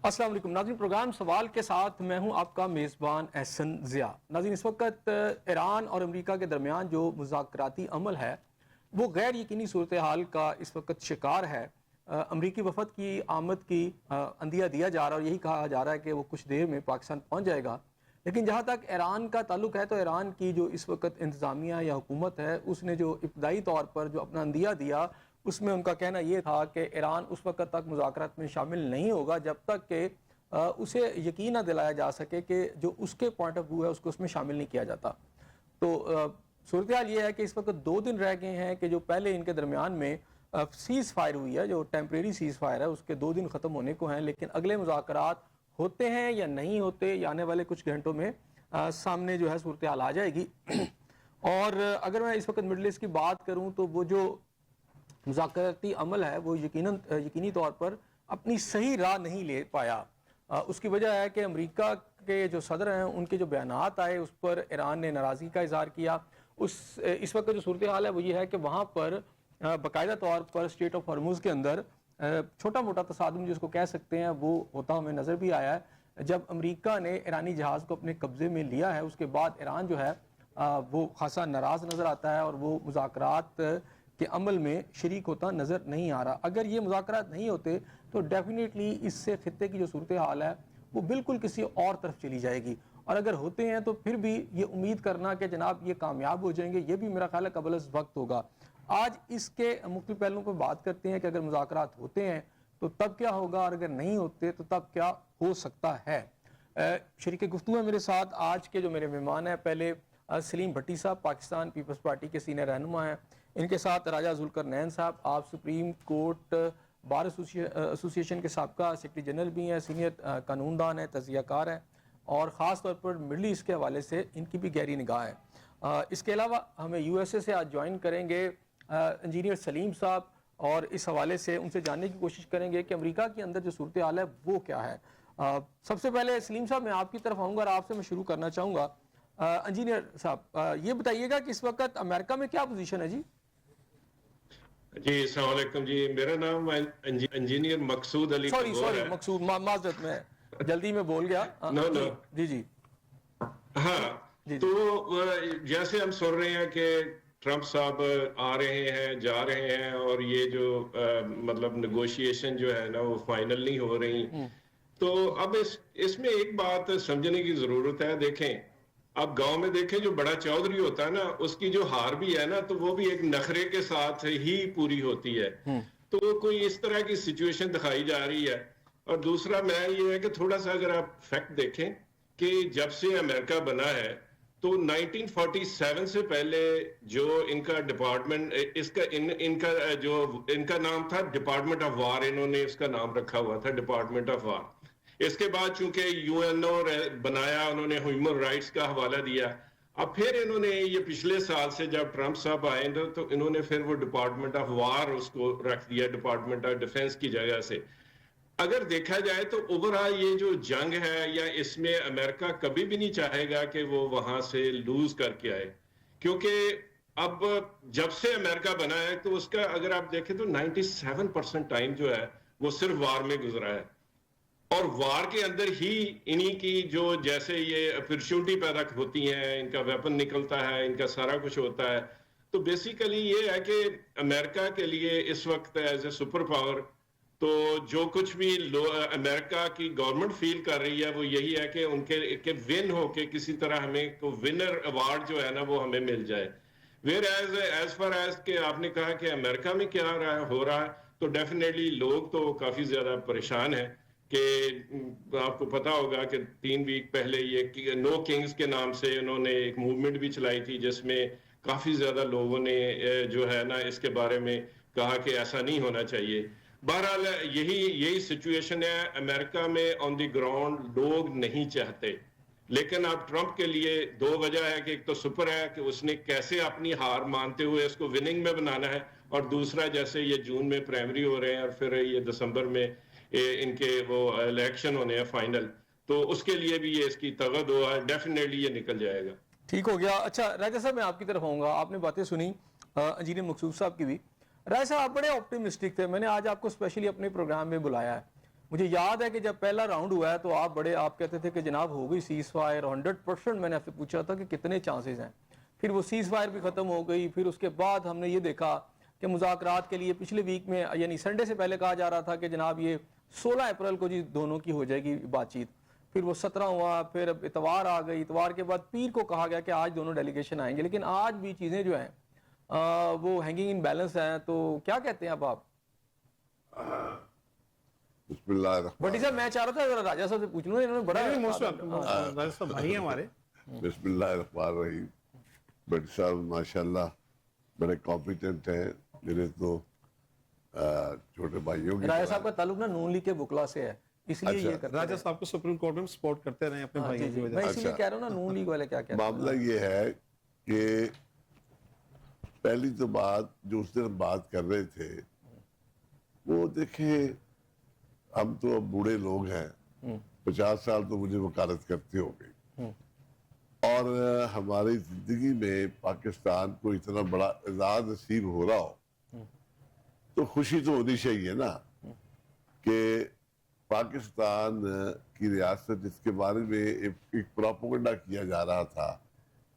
السلام علیکم ناظرین، پروگرام سوال کے ساتھ میں ہوں آپ کا میزبان احسن ضیاء۔ ناظرین، اس وقت ایران اور امریکہ کے درمیان جو مذاکراتی عمل ہے وہ غیر یقینی صورتحال کا اس وقت شکار ہے۔ امریکی وفد کی آمد کی عندیہ دیا جا رہا ہے اور یہی کہا جا رہا ہے کہ وہ کچھ دیر میں پاکستان پہنچ جائے گا، لیکن جہاں تک ایران کا تعلق ہے تو ایران کی جو اس وقت انتظامیہ یا حکومت ہے اس نے جو ابتدائی طور پر جو اپنا عندیہ دیا اس میں ان کا کہنا یہ تھا کہ ایران اس وقت تک مذاکرات میں شامل نہیں ہوگا جب تک کہ اسے یقین نہ دلایا جا سکے کہ جو اس کے پوائنٹ آف ویو ہے اس کو اس میں شامل نہیں کیا جاتا۔ تو صورتحال یہ ہے کہ اس وقت 2 دن رہ گئے ہیں کہ جو پہلے ان کے درمیان میں سیز فائر ہوئی ہے، جو ٹیمپریری سیز فائر ہے، اس کے 2 دن ختم ہونے کو ہیں، لیکن اگلے مذاکرات ہوتے ہیں یا نہیں ہوتے یا آنے والے کچھ گھنٹوں میں سامنے جو ہے صورتحال آ جائے گی۔ اور اگر میں اس وقت مڈل ایسٹ کی بات کروں تو وہ جو مذاکراتی عمل ہے وہ یقینی طور پر اپنی صحیح راہ نہیں لے پایا۔ اس کی وجہ ہے کہ امریکہ کے جو صدر ہیں ان کے جو بیانات آئے اس پر ایران نے ناراضگی کا اظہار کیا۔ اس وقت جو صورتحال ہے وہ یہ ہے کہ وہاں پر باقاعدہ طور پر اسٹریٹ آف ہرمز کے اندر چھوٹا موٹا تصادم جس کو کہہ سکتے ہیں وہ ہوتا ہمیں نظر بھی آیا ہے۔ جب امریکہ نے ایرانی جہاز کو اپنے قبضے میں لیا ہے اس کے بعد ایران جو ہے وہ خاصا ناراض نظر آتا ہے اور وہ مذاکرات کے عمل میں شریک ہوتا نظر نہیں آ رہا۔ اگر یہ مذاکرات نہیں ہوتے تو ڈیفینیٹلی اس سے خطے کی جو صورتحال ہے وہ بالکل کسی اور طرف چلی جائے گی، اور اگر ہوتے ہیں تو پھر بھی یہ امید کرنا کہ جناب یہ کامیاب ہو جائیں گے یہ بھی میرا خیال ہے قبل از وقت ہوگا۔ آج اس کے مختلف پہلوؤں پر بات کرتے ہیں کہ اگر مذاکرات ہوتے ہیں تو تب کیا ہوگا اور اگر نہیں ہوتے تو تب کیا ہو سکتا ہے۔ شریک گفتگو ہے میرے ساتھ آج کے جو میرے مہمان ہیں، پہلے سلیم بھٹی صاحب پاکستان پیپلز پارٹی کے سینئر رہنما ہیں، ان کے ساتھ راجہ ذوالقرنین صاحب، آپ سپریم کورٹ بار ایسوسی ایشن کے سابقہ سیکرٹری جنرل بھی ہیں، سینئر قانون دان ہیں، تجزیہ کار ہیں، اور خاص طور پر مڈل ایسٹ کے حوالے سے ان کی بھی گہری نگاہ ہے۔ اس کے علاوہ ہمیں یو ایس اے سے آج جوائن کریں گے انجینئر سلیم صاحب، اور اس حوالے سے ان سے جاننے کی کوشش کریں گے کہ امریکہ کے اندر جو صورتحال ہے وہ کیا ہے۔ سب سے پہلے سلیم صاحب میں آپ کی طرف آؤں گا اور آپ سے میں شروع کرنا چاہوں گا۔ انجینئر صاحب یہ بتائیے گا کہ اس وقت امریکہ میں کیا پوزیشن ہے؟ جی السلام علیکم جی، میرا نام انجینئر مقصود علی سوری مقصود، معذرت میں جلدی میں بول گیا۔ جی ہاں، تو جیسے ہم سن رہے ہیں کہ ٹرمپ صاحب آ رہے ہیں جا رہے ہیں اور یہ جو مطلب نیگوشیشن جو ہے نا وہ فائنل نہیں ہو رہی، تو اب اس میں ایک بات سمجھنے کی ضرورت ہے۔ دیکھیں اب گاؤں میں دیکھیں جو بڑا چودھری ہوتا ہے نا اس کی جو ہار بھی ہے نا تو وہ بھی ایک نخرے کے ساتھ ہی پوری ہوتی ہے، تو کوئی اس طرح کی سچویشن دکھائی جا رہی ہے۔ اور دوسرا میں یہ ہے کہ تھوڑا سا اگر آپ فیکٹ دیکھیں کہ جب سے امریکہ بنا ہے تو 1947 سے پہلے جو ان کا ڈپارٹمنٹ ان کا نام تھا ڈپارٹمنٹ آف وار، انہوں نے اس کا نام رکھا ہوا تھا ڈپارٹمنٹ آف وار۔ اس کے بعد چونکہ یو این او بنایا، انہوں نے ہیومن رائٹس کا حوالہ دیا، اب پھر انہوں نے یہ پچھلے سال سے جب ٹرمپ صاحب آئے تو انہوں نے پھر وہ ڈپارٹمنٹ آف وار اس کو رکھ دیا ڈپارٹمنٹ آف ڈیفنس کی جگہ سے۔ اگر دیکھا جائے تو اوورآل یہ جو جنگ ہے یا اس میں امریکہ کبھی بھی نہیں چاہے گا کہ وہ وہاں سے لوز کر کے آئے، کیونکہ اب جب سے امریکہ بنا ہے تو اس کا اگر آپ دیکھیں تو 97% ٹائم جو ہے وہ صرف وار میں گزرا ہے، اور وار کے اندر ہی انہی کی جو جیسے یہ اپرچونٹی پیدا ہوتی ہیں، ان کا ویپن نکلتا ہے، ان کا سارا کچھ ہوتا ہے۔ تو بیسیکلی یہ ہے کہ امریکہ کے لیے اس وقت ایز اے سپر پاور تو جو کچھ بھی امریکہ کی گورنمنٹ فیل کر رہی ہے وہ یہی ہے کہ ان کے ون ہو کے کسی طرح ہمیں ونر ایوارڈ جو ہے نا وہ ہمیں مل جائے۔ ویئر ایز فار ایز کہ آپ نے کہا کہ امریکہ میں کیا ہو رہا ہے تو ڈیفینیٹلی لوگ تو کافی زیادہ پریشان ہیں کہ آپ کو پتا ہوگا کہ 3 ویک پہلے یہ نو کنگز کے نام سے انہوں نے ایک موومنٹ بھی چلائی تھی جس میں کافی زیادہ لوگوں نے جو ہے نا اس کے بارے میں کہا کہ ایسا نہیں ہونا چاہیے۔ بہرحال یہی سچویشن ہے امریکہ میں، آن دی گراؤنڈ لوگ نہیں چاہتے، لیکن اب ٹرمپ کے لیے 2 وجہ ہے کہ ایک تو سپر ہے کہ اس نے کیسے اپنی ہار مانتے ہوئے اس کو وننگ میں بنانا ہے، اور دوسرا جیسے یہ جون میں پرائمری ہو رہے ہیں اور پھر یہ دسمبر میں ان کے وہ الیکشن ہونے ہیں فائنل، تو اس کے لیے بھی یہ اس کی طاقت ہوا ہے، ڈیفینیٹلی یہ نکل جائے گا۔ ٹھیک ہو گیا۔ اچھا راجہ صاحب میں آپ کی طرف آؤں گا، آپ نے باتیں سنی انجینئر مقصود صاحب کی بھی۔ راجہ صاحب آپ بڑے آپٹیمسٹک تھے، میں نے آج آپ کو اسپیشلی اپنے پروگرام میں بلایا ہے، مجھے یاد ہے کہ جب پہلا راؤنڈ ہوا ہے تو آپ کہتے تھے کہ جناب ہو گئی سیز فائر 100%. میں نے آپ سے پوچھا تھا کہ کتنے چانسز ہیں. پھر وہ سیز فائر بھی ختم ہو گئی. پھر اس کے بعد ہم نے یہ دیکھا کہ مذاکرات کے لیے پچھلے ویک میں یعنی سنڈے سے پہلے کہا جا رہا تھا کہ جناب یہ 16 اپریل کو جی دونوں کی ہو جائے گی بات چیت. پھر وہ 17 ہوا, پھر اب اتوار آ گئی, اتوار کے بعد پیر کو کہا گیا کہ آج دونوں ڈیلیگیشن آئیں گے. لیکن آج بھی چیزیں جو ہیں وہ ہینگنگ ان بیلنس ہیں. تو کیا کہتے ہیں اب آپ؟ بسم اللہ الرحمن بٹی صاحب میں چاہ رہا تھا ذرا راجہ صاحب سے پوچھ لوں, انہوں نے بڑا راجہ صاحب بھائی ہمارے. بسم اللہ الرحمن الرحیم. بٹ صاحب ماشاءاللہ بڑے کمپیٹنٹ ہیں. میرے تو چھوٹے بھائیوں کی راجہ صاحب کا تعلق نا نون لیگ کے بکلا سے ہے, اس لیے یہ کرتے راجہ صاحب کو سپریم کورٹ میں سپورٹ کرتے رہے اپنے بھائیوں کی وجہ میں اسی لیے کہہ رہا ہوں نا نون لیگ والے کیا کہتے ہیں. معاملہ یہ ہے کہ پہلی تو بات جو اس دن ہم بات کر رہے تھے وہ دیکھیں ہم تو اب بوڑھے لوگ ہیں, 50 سال تو مجھے وکالت کرتے ہو گئی, اور ہماری زندگی میں پاکستان کو اتنا بڑا اعزاز نصیب ہو رہا ہو تو خوشی تو ہونی چاہیے نا کہ پاکستان کی ریاست جس کے بارے میں ایک پروپیگنڈا کیا جا رہا تھا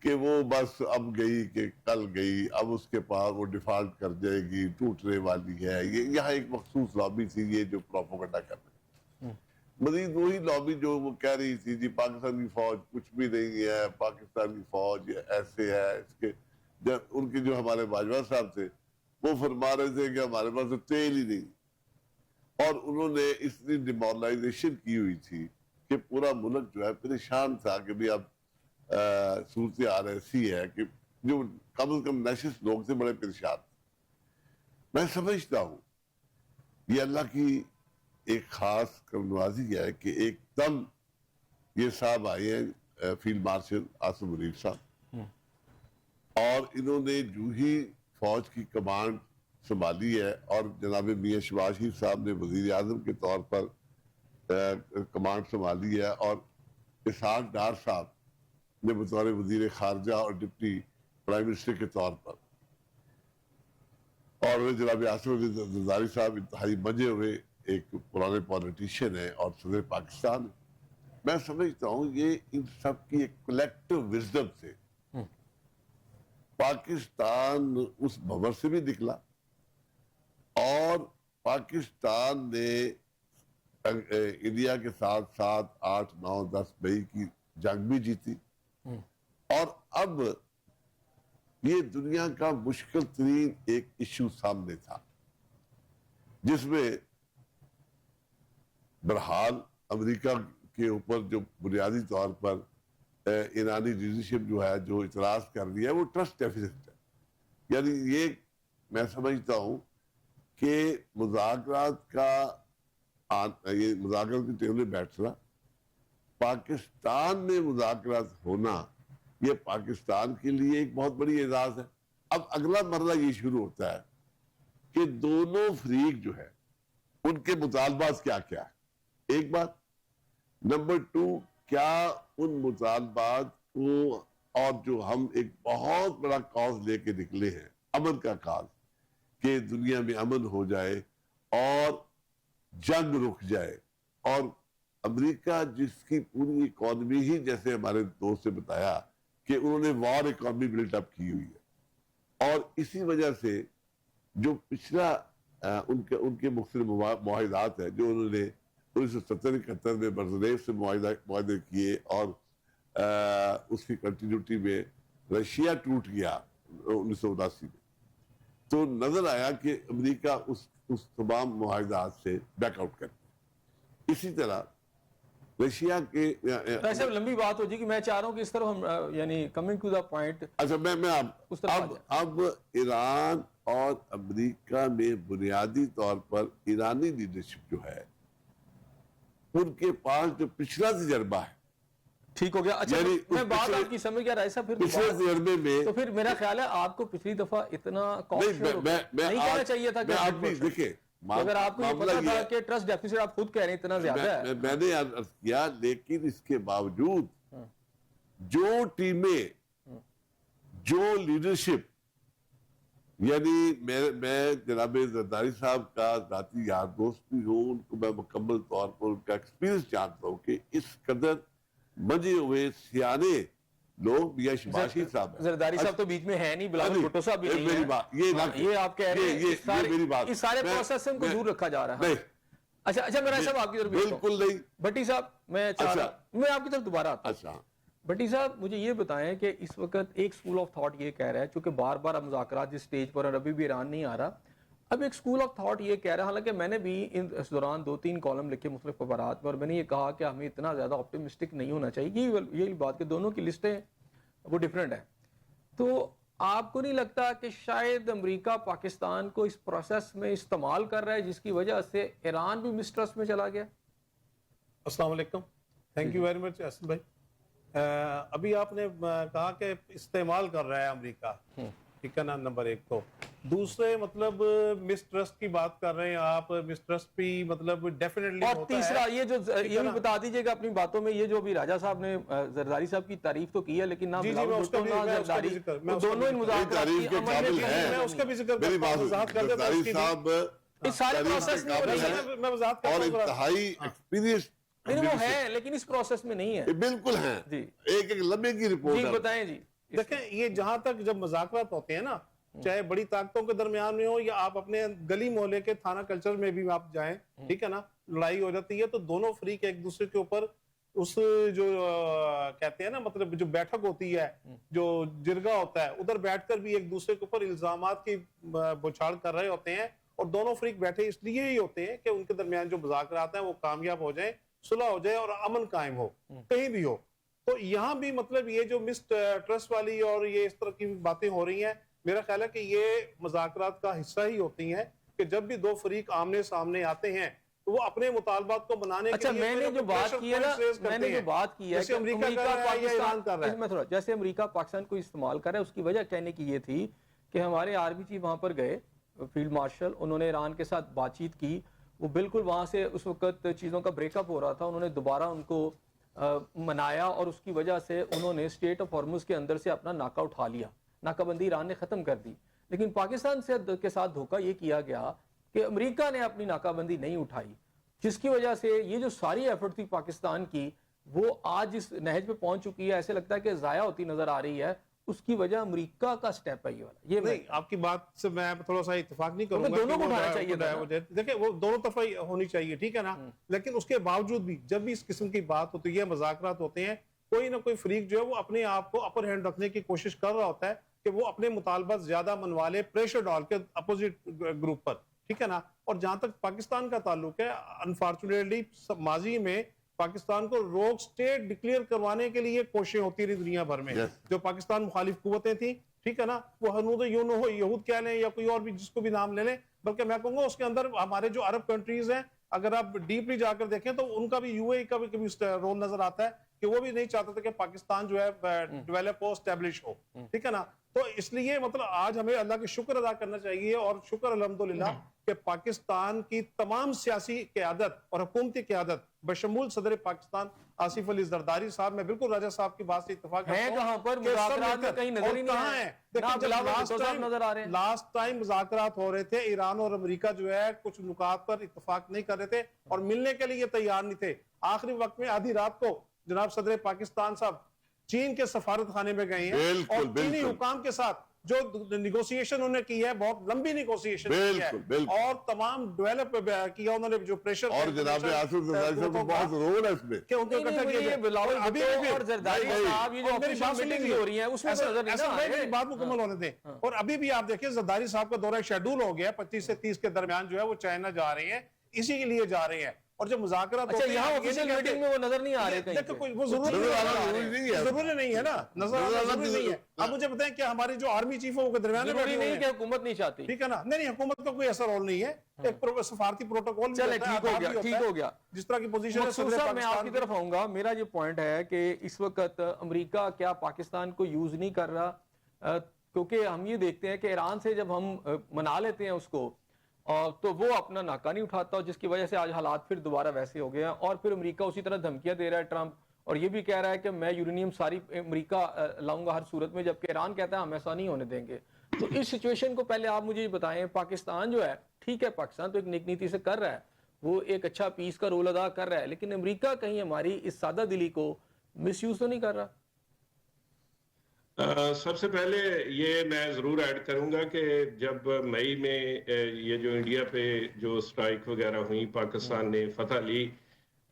کہ وہ بس اب گئی کہ کل گئی, اب اس کے پاس وہ ڈیفالٹ کر جائے گی, ٹوٹنے والی ہے. یہ یہاں ایک مخصوص لابی تھی یہ جو پروپیگنڈا کر رہی, مزید وہی لابی جو وہ کہہ رہی تھی جی پاکستان کی فوج کچھ بھی نہیں ہے, پاکستان کی فوج ایسے ہے. اس کے جب ان کے جو ہمارے باجوہ صاحب تھے وہ فرما رہے تھے کہ ہمارے پاس تو تیل ہی نہیں, اور انہوں نے اتنی ڈیمورلائزیشن کی ہوئی تھی کہ پورا ملک جو ہے پریشان تھا کہ بھی اب صورتحال ایسی ہے کہ جو کم از کم نیشنل لوگ سے بڑے پریشان. میں سمجھتا ہوں یہ اللہ کی ایک خاص کرنوازی ہے کہ ایک دم یہ صاحب آئے ہیں فیلڈ مارشل عاصم منیر صاحب, اور انہوں نے جو ہی فوج کی کمانڈ سنبھالی ہے اور جناب میاں شہباز شریف صاحب نے وزیر اعظم کے طور پر کمانڈ سنبھالی ہے, اور اسحاق ڈار صاحب نے بطور وزیر خارجہ اور ڈپٹی پرائم منسٹر کے طور پر, اور جناب آصف علی زرداری صاحب انتہائی مجے ہوئے ایک پرانے پولیٹیشین ہیں اور صدر پاکستان. میں سمجھتا ہوں یہ ان سب کی ایک کلیکٹیو وزڈم سے پاکستان اس بھور سے بھی نکلا, اور پاکستان نے انڈیا کے ساتھ 7, 8, 9, 10 مئی کی جنگ بھی جیتی, اور اب یہ دنیا کا مشکل ترین ایک ایشو سامنے تھا جس میں بہرحال امریکہ کے اوپر جو بنیادی طور پر ایرانی لیڈرشپ جو ہے جو اعتراض کر رہی ہے وہ ٹرسٹ ڈیفیسٹ ہے. یعنی یہ میں سمجھتا ہوں کہ مذاکرات یہ مذاکرات کی ٹیبل بیٹھنا, پاکستان میں مذاکرات ہونا, یہ پاکستان کے لیے ایک بہت بڑی اعزاز ہے. اب اگلا مرحلہ یہ شروع ہوتا ہے کہ دونوں فریق جو ہے ان کے مطالبات کیا کیا ہے, ایک بات. نمبر 2, کیا ان مطالبات کو, اور جو ہم ایک بہت بڑا کاز لے کے نکلے ہیں امن کا کاز کہ دنیا میں امن ہو جائے اور جنگ رک جائے, اور امریکہ جس کی پوری اکانومی ہی جیسے ہمارے دوست سے بتایا کہ انہوں نے وار اکانومی بلڈ اپ کی ہوئی ہے, اور اسی وجہ سے جو پچھلا ان کے مختلف معاہدات ہیں جو انہوں نے 1970-71 میں برزنیف سے معاہدے کیے, اور اس کی کنٹینیوٹی میں رشیا ٹوٹ گیا 1979 میں, تو نظر آیا کہ امریکہ اس تمام معاہدات سے بیک آؤٹ کرتا ہے. اسی طرح رشیا کے ایسے لمبی بات ہو جی کہ میں چاہ رہا ہوں کہ اس طرح ہم یعنی کمنگ ٹو دا پوائنٹ. اچھا میں اب ایران اور امریکہ میں بنیادی طور پر ایرانی لیڈرشپ جو ہے ان کے پاس جو پچھلا تجربہ ہے ٹھیک ہو گیا. اچھا میں بات آپ کی سمجھ گیا رائے صاحب, پھر پچھلے تجربے میں تو پھر میرا خیال ہے آپ کو پچھلی دفعہ اتنا نہیں کہنا چاہیے تھا کہ آپ بھی دیکھیں اگر آپ کو یہ پتا تھا کہ ٹرسٹ ڈیفیسٹ آپ خود کہہ رہے ہیں اتنا زیادہ ہے. میں نے عرض کیا, لیکن اس کے باوجود جو ٹیمیں جو لیڈرشپ یعنی میں جناب زرداری صاحب کا ذاتی یار دوست بھی ہوں، ان کو میں مکمل طور پر ان کا ایکسپیرینس جانتا ہوں کہ اس قدر منجے ہوئے سیانے لوگ میاں شباشی صاحب ہیں. زرداری صاحب تو بیچ میں ہے نہیں، بلاول بھٹو صاحب بھی نہیں میری ہیں. بات یہ آپ کہہ رہے ہیں میری بات اس سارے پروسیس سے ان کو دور رکھا جا رہا ہے. نہیں اچھا میرا صاحب آپ کی طرف بالکل نہیں. بھٹی صاحب میں آپ کی طرف دوبارہ آتا ہوں. اچھا بھٹی صاحب مجھے یہ بتائیں کہ اس وقت ایک سکول آف تھاٹ یہ کہہ رہا ہے، چونکہ بار بار اب مذاکرات جس سٹیج پر اور ابھی بھی ایران نہیں آ رہا، اب ایک سکول آف تھاٹ یہ کہہ رہا ہے، حالانکہ میں نے بھی اس دوران 2-3 کالم لکھے مختلف خبرات میں، اور میں نے یہ کہا کہ ہمیں اتنا زیادہ آپٹیمسٹک نہیں ہونا چاہیے. یہی بات کہ دونوں کی لسٹیں وہ ڈیفرنٹ ہیں. تو آپ کو نہیں لگتا کہ شاید امریکہ پاکستان کو اس پروسیس میں استعمال کر رہا ہے، جس کی وجہ سے ایران بھی مسٹرسٹ میں چلا گیا؟ السلام علیکم، تھینک یو ویری مچ احسن بھائی. ابھی آپ نے کہا کہ استعمال کر رہا ہے امریکہ، ٹھیک ہے نا، نمبر 1. تو دوسرے مطلب مسٹرسٹ کی بات کر رہے ہیں آپ، مسٹرسٹ بھی مطلب ڈیفینیٹلی اور تیسرا یہ بھی بتا دیجئے گا اپنی باتوں میں، یہ جو بھی راجہ صاحب نے زرداری صاحب کی تعریف تو کی ہے، لیکن نہ بلاول بھٹو نہ زرداری دونوں ان مذاکرات کی عمل میں میں اس کا بھی ذکر میری بات زرداری صاحب اس سارے پروسیس میں قابل نہیں میں وضاحت کرتا اور ہوں. انتہائی ایکسپیرینس نہیں، وہ ہے لیکن اس پروسیس میں نہیں ہے. بالکل ہیں. جی ایک لمبے کی رپورٹ جی ہے. بتائیں جی. دیکھیں یہ جہاں تک جب مذاکرات ہوتے ہیں نا، چاہے بڑی طاقتوں کے درمیان میں ہو یا آپ اپنے گلی محلے کے تھانہ کلچر میں بھی آپ جائیں، ٹھیک ہے نا، لڑائی ہو جاتی ہے تو دونوں فریق ایک دوسرے کے اوپر اس جو کہتے ہیں نا مطلب جو بیٹھک ہوتی ہے، جو جرگہ ہوتا ہے، ادھر بیٹھ کر بھی ایک دوسرے کے اوپر الزامات کی بوچھاڑ کر رہے ہوتے ہیں. اور دونوں فریق بیٹھے اس لیے ہی ہوتے ہیں کہ ان کے درمیان جو مذاکرات ہیں وہ کامیاب ہو جائیں، صلح ہو جائے اور امن قائم ہو کہیں بھی ہو. تو یہاں بھی مطلب یہ جو مسٹرسٹ والی اور یہ اس طرح کی باتیں ہو رہی ہیں، میرا خیال ہے کہ یہ مذاکرات کا حصہ ہی ہوتی ہیں کہ جب بھی دو فریق آمنے سامنے آتے ہیں تو وہ اپنے مطالبات کو بنانے کے اچھا لیے میں نے جو بات کی ہے نا، میں نے جو بات کی ہے کہ جیسے امریکہ پاکستان کو استعمال کر رہا ہے، اس کی وجہ کہنے کی یہ تھی کہ ہمارے آرمی چیف وہاں پر گئے، فیلڈ مارشل، انہوں نے ایران کے ساتھ بات چیت کی. وہ بالکل وہاں سے اس وقت چیزوں کا بریک اپ ہو رہا تھا، انہوں نے دوبارہ ان کو منایا اور اس کی وجہ سے انہوں نے اسٹریٹ آف ہارمز کے اندر سے اپنا ناکہ اٹھا لیا. ناکہ بندی ایران نے ختم کر دی. لیکن پاکستان سے کے ساتھ دھوکہ یہ کیا گیا کہ امریکہ نے اپنی ناکہ بندی نہیں اٹھائی، جس کی وجہ سے یہ جو ساری ایفرٹ تھی پاکستان کی وہ آج اس نہج پہ پہنچ چکی ہے. ایسے لگتا ہے کہ ضائع ہوتی نظر آ رہی ہے. اس کی وجہ امریکہ کا سٹیپ ہے یہ والا. یہ نہیں، آپ کی بات سے میں تھوڑا سا اتفاق نہیں کروں گا. دونوں کو اٹھانا چاہیے تھا. دیکھیں وہ دونوں طرف ہونی چاہیے، ٹھیک ہے نا، لیکن اس کے باوجود بھی جب بھی اس قسم کی بات ہوتی ہے، مذاکرات ہوتے ہیں، کوئی نہ کوئی فریق جو ہے وہ اپنے آپ کو اپر ہینڈ رکھنے کی کوشش کر رہا ہوتا ہے کہ وہ اپنے مطالبات زیادہ منوا لے، پریشر ڈال کے اپوزٹ گروپ پر، ٹھیک ہے نا. اور جہاں تک پاکستان کا تعلق ہے، انفارچونیٹلی ماضی میں پاکستان کو روگ سٹیٹ ڈکلیئر کروانے کے لیے کوششیں ہوتی رہی دنیا بھر میں. جو پاکستان مخالف قوتیں تھیں، ٹھیک ہے نا، وہ ہنود یہود کہہ لیں یا کوئی اور بھی جس کو بھی نام لے لیں، بلکہ میں کہوں گا اس کے اندر ہمارے جو عرب کنٹریز ہیں، اگر آپ ڈیپلی جا کر دیکھیں تو ان کا بھی یو اے کا بھی کبھی رول نظر آتا ہے کہ وہ بھی نہیں چاہتا تھا کہ پاکستان جو ہے ڈیولپ ہو، اسٹیبلش ہو، ٹھیک ہے نا. تو اس لیے مطلب آج ہمیں اللہ کے شکر ادا کرنا چاہیے، اور شکر الحمدللہ کہ پاکستان کی تمام سیاسی قیادت اور حکومتی قیادت بشمول صدر پاکستان آصف علی زرداری صاحب، میں بالکل راجہ صاحب کی بات سے اتفاق کرتا ہوں. ہیں کہاں پر مذاکرات میں کہیں نظر ہی نہیں ہے. لاسٹ ٹائم مذاکرات ہو رہے تھے، ایران اور امریکہ جو ہے کچھ نکات پر اتفاق نہیں کر رہے تھے اور ملنے کے لیے تیار نہیں تھے. آخری وقت میں آدھی رات کو جناب صدر پاکستان صاحب چین کے سفارت خانے میں گئے ہیں اور چینی حکام کے ساتھ جو نیگوسیشن انہوں نے کی ہے، بہت لمبی نیگوسیشن کی ہے اور تمام ڈیولپ کیا انہوں نے، جو پریشر اور جناب آصف زرداری صاحب کا بہت رول ہے اس میں کہ ان کو اکٹھا کیا جائے. بلاول بھٹو اور زرداری صاحب یہ جو آفیشل میٹنگ ہو رہی ہیں اس میں نظر نہیں آ رہے. بات مکمل ہونے دیں. اور ابھی بھی آپ دیکھیں زرداری صاحب کا دورہ شیڈول ہو گیا 25 سے 30 کے درمیان جو ہے وہ چائنا جا رہے ہیں، اسی کے لیے جا رہے ہیں. اور جب مذاکرات اچھا یہاں آفیشل میٹنگ میں وہ نظر نہیں آ رہے کہیں پہ. وہ ضروری نہیں ہے نا، نظر ضروری نہیں ہے. اب مجھے بتائیں کہ ہماری جو آرمی چیف ہے وہ درمیان میں ضروری نہیں کہ حکومت نہیں چاہتی، ٹھیک ہے نا. نہیں، حکومت کا کوئی ایسا رول نہیں ہے. ایک سفارتی پروٹوکول چلے ٹھیک ہو گیا جس طرح کی پوزیشن ہے. مقصود صاحب میں آپ کی طرف آؤں گا. میرا یہ پوائنٹ ہے کہ اس وقت امریکہ کیا پاکستان کو یوز نہیں کر رہا، کیونکہ ہم یہ دیکھتے ہیں کہ ایران سے جب ہم منا لیتے ہیں اس کو تو وہ اپنا ناکہ نہیں اٹھاتا، جس کی وجہ سے آج حالات پھر دوبارہ ویسے ہو گئے ہیں. اور پھر امریکہ اسی طرح دھمکیاں دے رہا ہے ٹرمپ، اور یہ بھی کہہ رہا ہے کہ میں یورینیم ساری امریکہ لاؤں گا ہر صورت میں، جبکہ ایران کہتا ہے ہم ایسا نہیں ہونے دیں گے. تو اس سچویشن کو پہلے آپ مجھے یہ بتائیں، پاکستان جو ہے ٹھیک ہے، پاکستان تو ایک نیک نیتی سے کر رہا ہے، وہ ایک اچھا پیس کا رول ادا کر رہا ہے، لیکن امریکہ کہیں ہماری اس سادہ دلی کو مس یوز تو نہیں کر رہا؟ سب سے پہلے یہ میں ضرور ایڈ کروں گا کہ جب مئی میں یہ جو انڈیا پہ جو سٹرائک وغیرہ ہوئی، پاکستان نے فتح لی،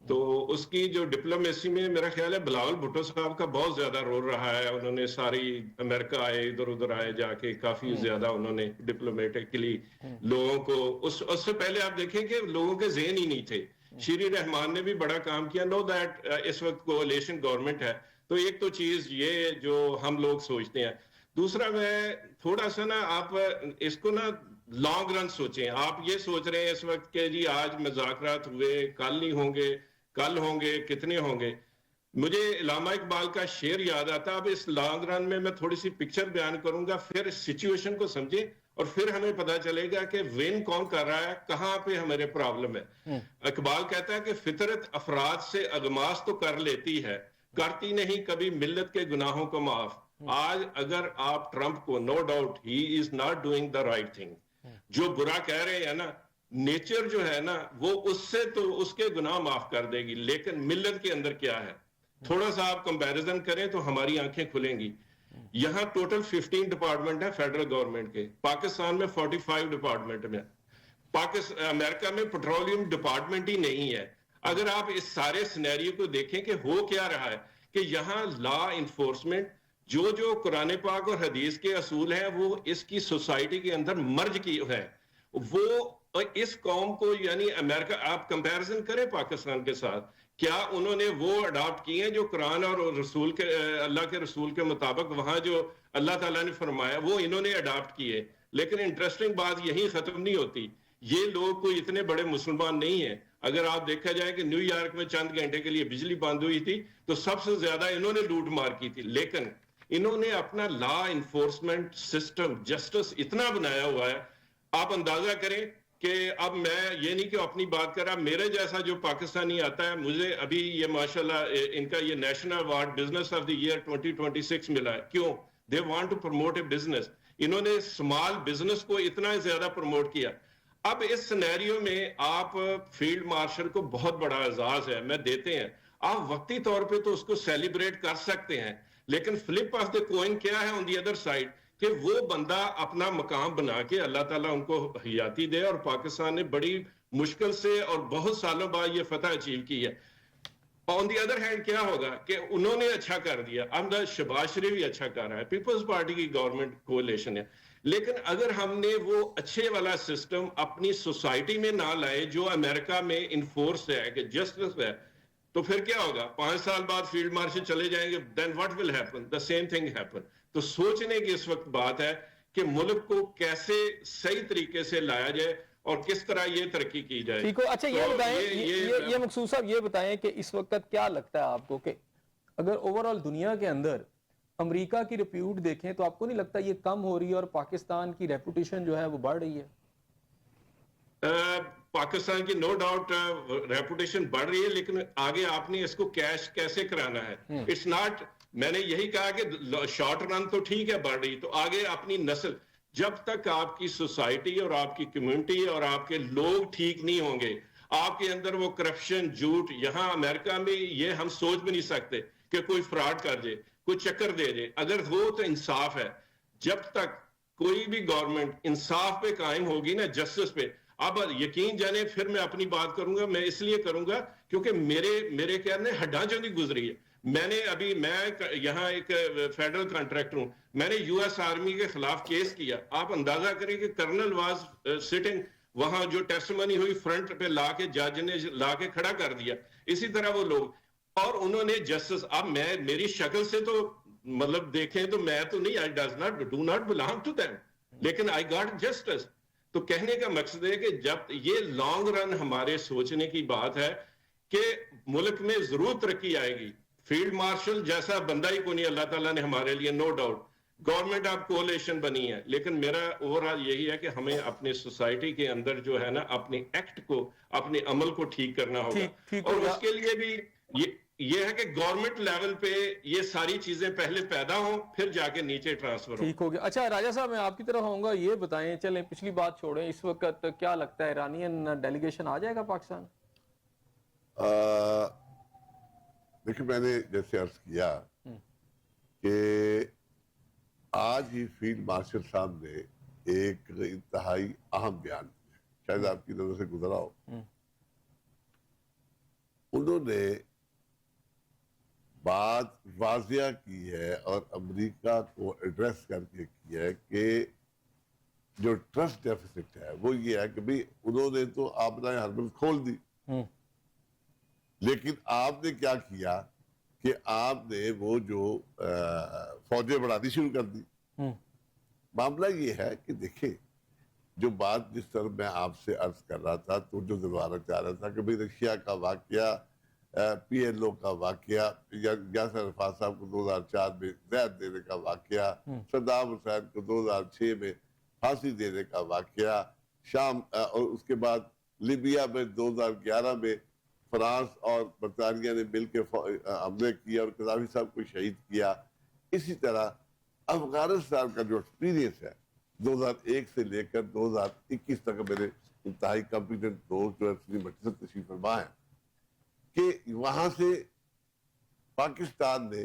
تو اس کی جو ڈپلومیسی میں میرا خیال ہے بلاول بھٹو صاحب کا بہت زیادہ رول رہا ہے. انہوں نے ساری امریکہ آئے، ادھر ادھر آئے جا کے، کافی زیادہ انہوں نے ڈپلومیٹکلی لوگوں کو اس سے پہلے آپ دیکھیں کہ لوگوں کے ذہن ہی نہیں تھے. شیری رحمان نے بھی بڑا کام کیا. نو دیٹ اس وقت کولیشن گورنمنٹ ہے، تو ایک تو چیز یہ جو ہم لوگ سوچتے ہیں. دوسرا میں تھوڑا سا نا آپ اس کو نا لانگ رن سوچیں. آپ یہ سوچ رہے ہیں اس وقت کہ جی آج مذاکرات ہوئے، کل نہیں ہوں گے، کل ہوں گے، کتنے ہوں گے. مجھے علامہ اقبال کا شعر یاد آتا. اب اس لانگ رن میں تھوڑی سی پکچر بیان کروں گا، پھر سچویشن کو سمجھیں اور پھر ہمیں پتا چلے گا کہ وین کون کر رہا ہے، کہاں پہ ہمارے پرابلم ہے. اقبال کہتا ہے کہ فطرت افراد سے اغماس تو کر لیتی ہے، کرتی نہیں کبھی ملت کے گناہوں کو معاف. آج اگر آپ ٹرمپ کو، no doubt he is not doing the right thing, جو برا کہہ رہے ہیں نا، نیچر جو ہے نا وہ اس سے تو اس کے گناہ معاف کر دے گی، لیکن ملت کے اندر کیا ہے تھوڑا سا آپ کمپیریزن کریں تو ہماری آنکھیں کھلیں گی. یہاں ٹوٹل 15 ڈپارٹمنٹ ہے فیڈرل گورنمنٹ کے، پاکستان میں 45 ڈپارٹمنٹ میں. امریکہ میں پیٹرولیم ڈپارٹمنٹ ہی نہیں ہے. اگر آپ اس سارے سینیریو کو دیکھیں کہ ہو کیا رہا ہے کہ یہاں لا انفورسمنٹ جو قرآن پاک اور حدیث کے اصول ہیں وہ اس کی سوسائٹی کے اندر مرج کی ہے. وہ اس قوم کو، یعنی امریکہ، آپ کمپیریزن کریں پاکستان کے ساتھ، کیا انہوں نے وہ اڈاپٹ کیے ہیں جو قرآن اور رسول کے، اللہ کے رسول کے مطابق وہاں جو اللہ تعالیٰ نے فرمایا وہ انہوں نے اڈاپٹ کیے. لیکن انٹرسٹنگ بات یہی ختم نہیں ہوتی، یہ لوگ کوئی اتنے بڑے مسلمان نہیں ہیں. اگر آپ دیکھا جائے کہ نیو یارک میں چند گھنٹے کے لیے بجلی بند ہوئی تھی تو سب سے زیادہ انہوں نے لوٹ مار کی تھی. لیکن انہوں نے اپنا لا انفورسمنٹ سسٹم، جسٹس اتنا بنایا ہوا ہے. آپ اندازہ کریں کہ اب میں یہ نہیں کہ اپنی بات کر رہا، میرے جیسا جو پاکستانی آتا ہے، مجھے ابھی یہ ماشاءاللہ ان کا یہ national award business of the year 2026 ملا ہے. کیوں؟ They want to promote a business. انہوں نے اسمال بزنس کو اتنا زیادہ پروموٹ کیا. اب اس سینیریو میں آپ فیلڈ مارشل کو بہت بڑا اعزاز ہے، میں دیتے ہیں، آپ وقتی طور پہ تو اس کو سیلیبریٹ کر سکتے ہیں، لیکن فلپ آف دا کوئن کیا ہے آن دی ادر سائڈ کہ وہ بندہ اپنا مقام بنا کے اللہ تعالیٰ ان کو حیاتی دے. اور پاکستان نے بڑی مشکل سے اور بہت سالوں بعد یہ فتح اچیو کی ہے. آن دی ادر ہینڈ کیا ہوگا کہ انہوں نے اچھا کر دیا، اب شہباز شریف بھی اچھا کر رہا ہے، پیپلز پارٹی کی گورنمنٹ کولیشن ہے. لیکن اگر ہم نے وہ اچھے والا سسٹم اپنی سوسائٹی میں نہ لائے جو امریکہ میں انفورس ہے کہ جسٹس ہے، تو پھر کیا ہوگا؟ 5 سال بعد فیلڈ مارشل چلے جائیں گے، then what will happen? The same thing happen. تو سوچنے کی اس وقت بات ہے کہ ملک کو کیسے صحیح طریقے سے لایا جائے اور کس طرح یہ ترقی کی جائے. ٹھیک ہو. اچھا یہ بتائیں، یہ مقصود صاحب یہ بتائیں کہ اس وقت کیا لگتا ہے آپ کو کہ اگر اوورآل دنیا کے اندر امریکہ کی ریپیوٹ دیکھیں تو آپ کو نہیں لگتا یہ کم ہو رہی ہے اور پاکستان کی ریپوٹیشن جو ہے وہ بڑھ رہی ہے؟ پاکستان کی نو ڈاؤٹ ریپوٹیشن بڑھ رہی ہے، لیکن آگے آپ نے اس کو کیش کیسے کرانا ہے. اٹس ناٹ، میں نے یہی کہا کہ شارٹ رن تو ٹھیک ہے بڑھ رہی، تو آگے اپنی نسل، جب تک آپ کی سوسائٹی اور آپ کی کمیونٹی اور آپ کے لوگ ٹھیک نہیں ہوں گے، آپ کے اندر وہ کرپشن، جھوٹ، یہاں امریکہ میں یہ ہم سوچ بھی نہیں سکتے کہ کوئی فراڈ کر دے، کوئی چکر دے دے. اگر ہو تو انصاف ہے. جب تک کوئی بھی گورنمنٹ انصاف پہ قائم ہوگی نا، جسٹس پہ، اب یقین جانے پھر میں اپنی بات کروں گا، میں اس لیے کروں گا کیونکہ میرے کہنے ہڈاں جو نہیں گزری ہے. میں یہاں ایک فیڈرل کانٹریکٹر ہوں، میں نے یو ایس آرمی کے خلاف کیس کیا. آپ اندازہ کریں کہ کرنل واز سٹنگ وہاں، جو ٹیسٹمنی ہوئی فرنٹ پہ لا کے جج نے لا کے کھڑا کر دیا. اسی طرح وہ لوگ، اور انہوں نے جسٹس، اب میری شکل سے تو مطلب دیکھیں تو میں تو نہیں، do not belong to them, لیکن آئی گاٹ جسٹس. تو کہنے کا مقصد ہے کہ جب یہ لانگ رن ہمارے سوچنے کی بات ہے کہ ملک میں ضرور ترقی آئے گی. فیلڈ مارشل جیسا بندہ ہی کو نہیں اللہ تعالیٰ نے ہمارے لیے، no doubt. Government of coalition بنی ہے، لیکن میرا اوورآل یہی ہے کہ ہمیں اپنے سوسائٹی کے اندر جو ہے نا اپنے ایکٹ کو، اپنے عمل کو ٹھیک کرنا ہوگا. اور اس کے لیے بھی یہ ہے کہ گورنمنٹ لیول پہ یہ ساری چیزیں پہلے پیدا ہوں پھر جا کے نیچے ٹرانسفر ہوں. ٹھیک ہو گیا. اچھا راجہ صاحب میں آپ کی طرف آؤں گا, یہ بتائیں, چلیں پچھلی بات چھوڑیں, اس وقت کیا لگتا ہے ایرانین ڈیلیگیشن آ جائے گا پاکستان؟ دیکھیں میں نے جیسے عرض کیا کہ آج ہی فیلڈ مارشل صاحب نے ایک انتہائی اہم بیان دیا, شاید آپ کی نظر سے گزرا ہو. انہوں نے بات واضح کی ہے اور امریکہ کو ایڈریس کر کے کیا ہے کہ جو ٹرسٹ ڈیفیسٹ ہے وہ یہ ہے کہ بھئی انہوں نے تو آبنائے ہربل کھول دی, لیکن آپ نے کیا کیا کہ آپ نے وہ جو فوجیں بڑھانی شروع کر دی. معاملہ یہ ہے کہ دیکھیں جو بات جس طرح میں آپ سے عرض کر رہا تھا تو جو دلوانا چاہ رہا تھا کہ بھئی رشیا کا واقعہ, پی ایل او کا واقعہ, یاسر عرفات صاحب کو 2004 میں زید دینے کا واقعہ, صدام حسین کو 2006 میں پھانسی دینے کا واقعہ, شام اور اس کے بعد لیبیا میں 2011 میں فرانس اور برطانیہ نے مل کے حملے کیا اور قذافی صاحب کو شہید کیا. اسی طرح افغانستان کا جو ایکسپیرینس ہے 2001 سے لے کر 2021 تک میرے انتہائی کمپیٹنٹ دوست جو ہے تشریف فرما ہیں کہ وہاں سے پاکستان نے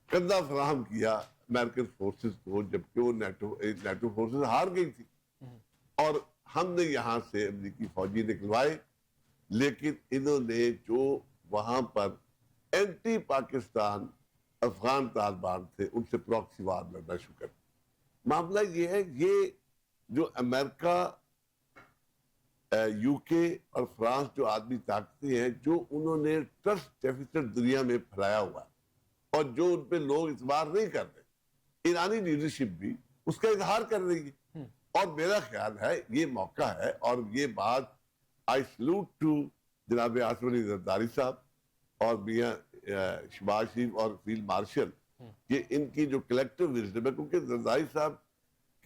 کندھا فراہم کیا امریکن فورسز کو جبکہ وہ نیٹو فورسز ہار گئی تھی, اور ہم نے یہاں سے امریکی فوجی نکلوائے, لیکن انہوں نے جو وہاں پر اینٹی پاکستان افغان طالبان تھے ان سے پراکسی وار لڑنا شروع کر. معاملہ یہ ہے یہ جو امریکہ, یو کے اور فرانس جو آدمی طاقتیں ہیں جو انہوں نے ٹرسٹ ڈیفیسٹ دنیا میں پھیلایا ہوا ہے اور جو ان پہ لوگ اعتبار نہیں کر رہے, ایرانی لیڈرشپ بھی اس کا اظہار کر رہی ہے. اور میرا خیال ہے یہ موقع ہے, اور یہ بات آئی سلوٹ ٹو جناب آصف علی زرداری صاحب اور میاں شہباز شریف اور فیلڈ مارشل کہ ان کی جو کلیکٹیو وزڈم ہے, کیونکہ زرداری صاحب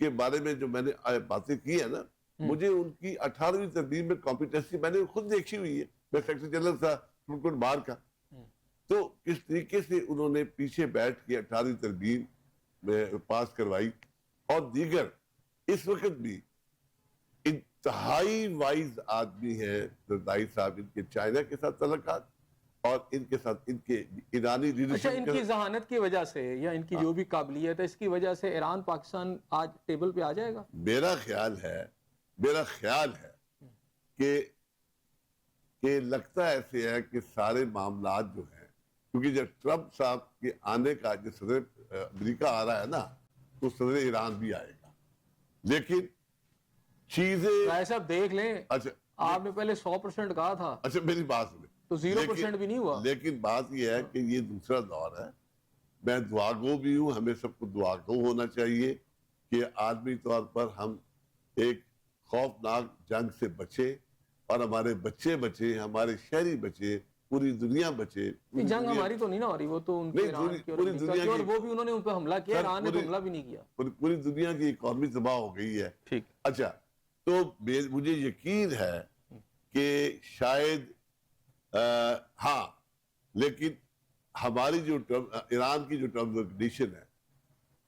کے بارے میں جو میں نے باتیں کی ہیں نا, مجھے ان کی 18ویں ترمیم میں کمپیٹنسی میں نے خود دیکھی ہوئی ہے, میں سیکرٹری جنرل تھا سپریم کورٹ بار کا, تو کس طریقے سے انہوں نے پیچھے بیٹھ کے 18ویں ترمیم میں پاس کروائی. اور دیگر اس وقت بھی انتہائی وائز آدمی ہے زرداری صاحب, ان کے چائنا کے ساتھ تعلقات اور ان کے ساتھ ان کے ایرانی اچھا, لیڈرشپ. ان کی ذہانت کی وجہ سے یا ان کی جو بھی قابلیت ہے اس کی وجہ سے ایران پاکستان آج ٹیبل پہ آ جائے گا؟ میرا خیال ہے کہ لگتا ایسے ہے کہ سارے معاملات جو ہیں, کیونکہ جب ٹرمپ صاحب کے آنے کا جو صدر امریکہ آ رہا ہے نا تو صدر ایران بھی آئے گا, لیکن چیزیں رائے صاحب دیکھ لیں, اچھا آپ نے پہلے 100% کہا تھا, اچھا میری بات سنیں, تو 0% بھی نہیں ہوا. لیکن بات یہ ہے کہ یہ دوسرا دور ہے. میں دعا گو بھی ہوں, ہمیں سب کو دعا گو ہونا چاہیے کہ عالمی طور پر ہم ایک خوفناک جنگ سے بچے اور ہمارے بچے بچے, ہمارے شہری بچے, پوری دنیا بچے. جنگ ہماری تو نہیں نہ ہو رہی, وہ تو ان کے ایران کی اور امریکہ کی, اور وہ بھی انہوں نے ان پہ حملہ کیا, ایران نے تو حملہ بھی نہیں کیا. پوری دنیا کی اکانومی تباہ ہو گئی ہے. ٹھیک, اچھا, تو مجھے یقین ہے کہ شاید ہاں, لیکن ہماری جو ایران کی جو ٹرمز اینڈ کنڈیشن ہے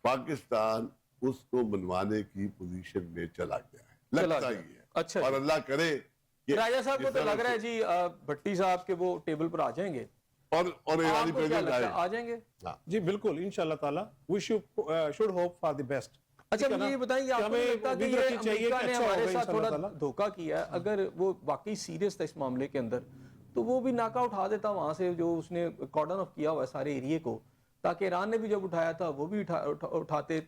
پاکستان اس کو منوانے کی پوزیشن میں چلا گیا ہے, لگتا ہی ہے. اچھا, اور اللہ کرے راجہ صاحب کو تو لگ رہا ہے جی بھٹی صاحب کے وہ ٹیبل پر آ جائیں گے, اور ایرانی پریزیڈنٹ آ جائیں گے. جی بالکل انشاءاللہ تعالی we should hope for the best. اچھا یہ بتائیے, آپ کو لگتا کہ یہ امریکہ نے ہمارے ساتھ تھوڑا دھوکہ کیا ہے؟ اگر وہ واقعی سیریس تھا اس معاملے کے اندر تو وہ بھی ناکہ اٹھا دیتا وہاں سے, جو اس نے کارڈن آف کیا ہوا ہے سارے ایریے کو, تاکہ ایران نے بھی جب اٹھایا تھا وہ بھی اٹھاتے.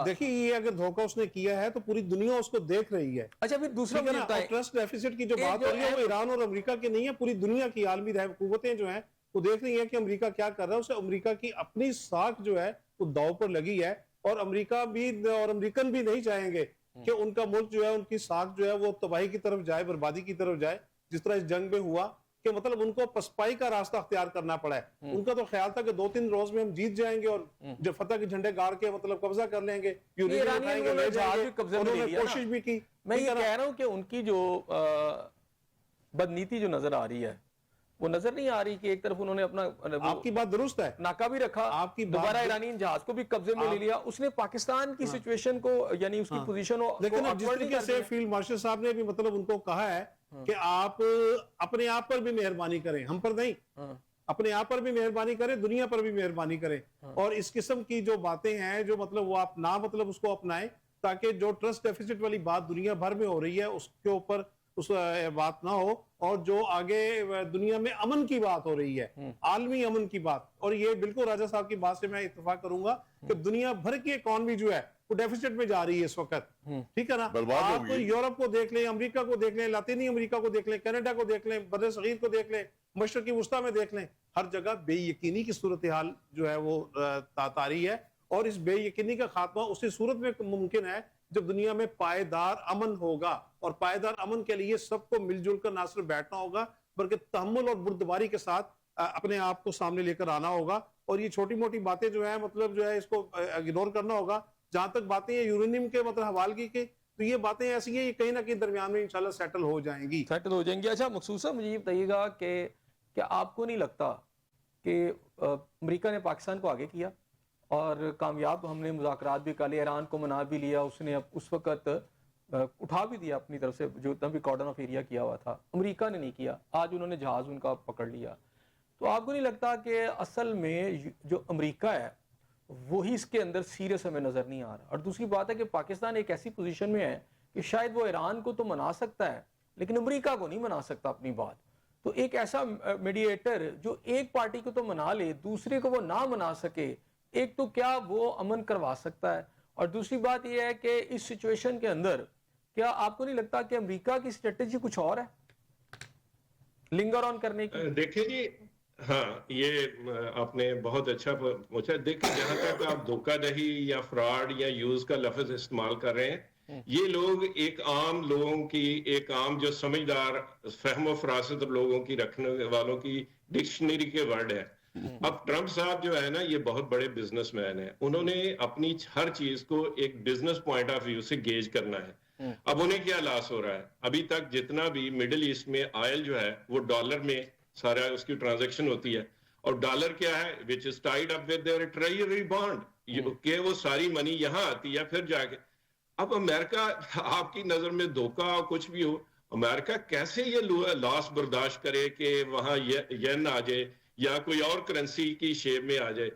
دیکھیں یہ اگر دھوکہ اس نے کیا ہے تو پوری دنیا اس کو دیکھ رہی ہے. اچھا پھر دوسرا ٹرسٹ ڈیفیسٹ کی جو بات ہو رہی ہے وہ ایران اور امریکہ کی نہیں ہے, پوری دنیا کی عالمی قوتیں جو ہیں وہ دیکھ رہی ہیں کہ امریکہ کیا کر رہا ہے. اسے امریکہ کی اپنی ساکھ جو ہے وہ داؤ پر لگی ہے, اور امریکہ بھی اور امریکن بھی نہیں چاہیں گے کہ ان کا ملک جو ہے, ان کی ساکھ جو ہے وہ تباہی کی طرف جائے, بربادی کی طرف جائے, جس طرح اس جنگ میں ہوا کہ مطلب ان کو پسپائی کا راستہ اختیار کرنا پڑا ہے. ان کا تو خیال تھا کہ 2-3 روز میں ہم جیت جائیں گے اور جب فتح کے جھنڈے گاڑ کے مطلب قبضہ کر لیں گے, انہوں نے کوشش بھی کی. میں یہ کہہ رہا ہوں کہ ان کی جو بدنیتی جو نظر آ رہی ہے وہ نظر نہیں آ رہی کہ ایک طرف انہوں نے اپنا آپ کی بات درست ہے, ناکہ بھی رکھا, آپ کی بات دوبارہ ایرانی جہاز کو بھی قبضے میں لے لیا, اس نے پاکستان کی سچویشن کو یعنی اس کی پوزیشن کو لیکن اب جس طریقے سے فیلڈ مارشل صاحب نے بھی مطلب ان کو کہا ہے کہ آپ اپنے آپ پر بھی مہربانی کریں, ہم پر نہیں, اپنے آپ پر بھی مہربانی کریں, دنیا پر بھی مہربانی کریں, اور اس قسم کی جو باتیں ہیں جو مطلب وہ آپ نہ مطلب اس کو اپنائیں, تاکہ جو ٹرسٹ ڈیفیسٹ والی بات دنیا بھر میں ہو رہی ہے اس کے اوپر اس بات نہ ہو, اور جو آگے دنیا میں امن کی بات ہو رہی ہے, عالمی امن کی بات, اور یہ بالکل راجہ صاحب کی بات سے میں اتفاق کروں گا کہ دنیا بھر کی اکانومی جو ہے وہ ڈیفیسٹ میں جا رہی ہے اس وقت, ٹھیک ہے نا, آپ یورپ کو دیکھ لیں, امریکہ کو دیکھ لیں, لاطینی امریکہ کو دیکھ لیں, کینیڈا کو دیکھ لیں, بر صغیر کو دیکھ لیں, مشرقی وسطیٰ میں دیکھ لیں, ہر جگہ بے یقینی کی صورتحال جو ہے وہ طاری ہے, اور اس بے یقینی کا خاتمہ اسی صورت میں ممکن ہے جب دنیا میں پائیدار امن ہوگا, اور پائیدار امن کے لیے سب کو مل جل کر نہ صرف بیٹھنا ہوگا بلکہ تحمل اور بردباری کے ساتھ اپنے آپ کو سامنے لے کر آنا ہوگا, اور یہ چھوٹی موٹی باتیں جو ہیں مطلب جو ہے اس کو اگنور کرنا ہوگا. جہاں تک باتیں ہیں یورینیم کے مطلب حوالگی کی, تو یہ باتیں ایسی ہیں یہ کہیں نہ کہیں درمیان میں انشاءاللہ سیٹل ہو جائیں گی. اچھا مخصوصا مجھے یہ بتائیے گا کہ کیا آپ کو نہیں لگتا کہ امریکہ نے پاکستان کو آگے کیا اور کامیاب ہم نے مذاکرات بھی کر لیے, ایران کو منا بھی لیا, اس نے اس وقت اٹھا بھی دیا اپنی طرف سے جو اتنا بھی کارڈن آف ایریا کیا ہوا تھا, امریکہ نے نہیں کیا, آج انہوں نے جہاز ان کا پکڑ لیا. تو آپ کو نہیں لگتا کہ اصل میں جو امریکہ ہے وہی اس کے اندر سیریس ہمیں نظر نہیں آ رہا؟ اور دوسری بات ہے کہ پاکستان ایک ایسی پوزیشن میں ہے کہ شاید وہ ایران کو تو منا سکتا ہے لیکن امریکہ کو نہیں منا سکتا اپنی بات. تو ایک ایسا میڈیٹر جو ایک پارٹی کو تو منا لے دوسرے کو وہ نہ منا سکے, ایک تو کیا وہ امن کروا سکتا ہے؟ اور دوسری بات یہ ہے کہ اس سچویشن کے اندر کیا آپ کو نہیں لگتا کہ امریکہ کی اسٹریٹجی کچھ اور ہے لنگر آن کرنے کی؟ دیکھیں جی, ہاں یہ آپ نے بہت اچھا پوچھا. دیکھیں جہاں تک آپ دھوکہ دہی یا فراڈ یا یوز کا لفظ استعمال کر رہے ہیں, یہ لوگ ایک عام لوگوں کی, ایک عام جو سمجھدار فہم و فراست لوگوں کی رکھنے والوں کی ڈکشنری کے ورڈ ہے. اب ٹرمپ صاحب جو ہے نا یہ بہت بڑے بزنس مین ہیں, انہوں نے اپنی ہر چیز کو ایک بزنس پوائنٹ آف ویو سے گیج کرنا ہے. اب انہیں کیا لاس ہو رہا ہے, ابھی تک جتنا بھی مڈل ایسٹ میں آئل جو ہے وہ ڈالر میں سارا اس کی ٹرانزیکشن ہوتی ہے, اور ڈالر کیا ہے which is tied up with their treasury bond, کہ وہ ساری منی یہاں آتی ہے پھر جا کے. اب امریکہ آپ کی نظر میں دھوکہ کچھ بھی ہو, امریکہ کیسے یہ لاس برداشت کرے کہ وہاں ین آ جائے یا کوئی اور کرنسی کی شیپ میں آ جائے؟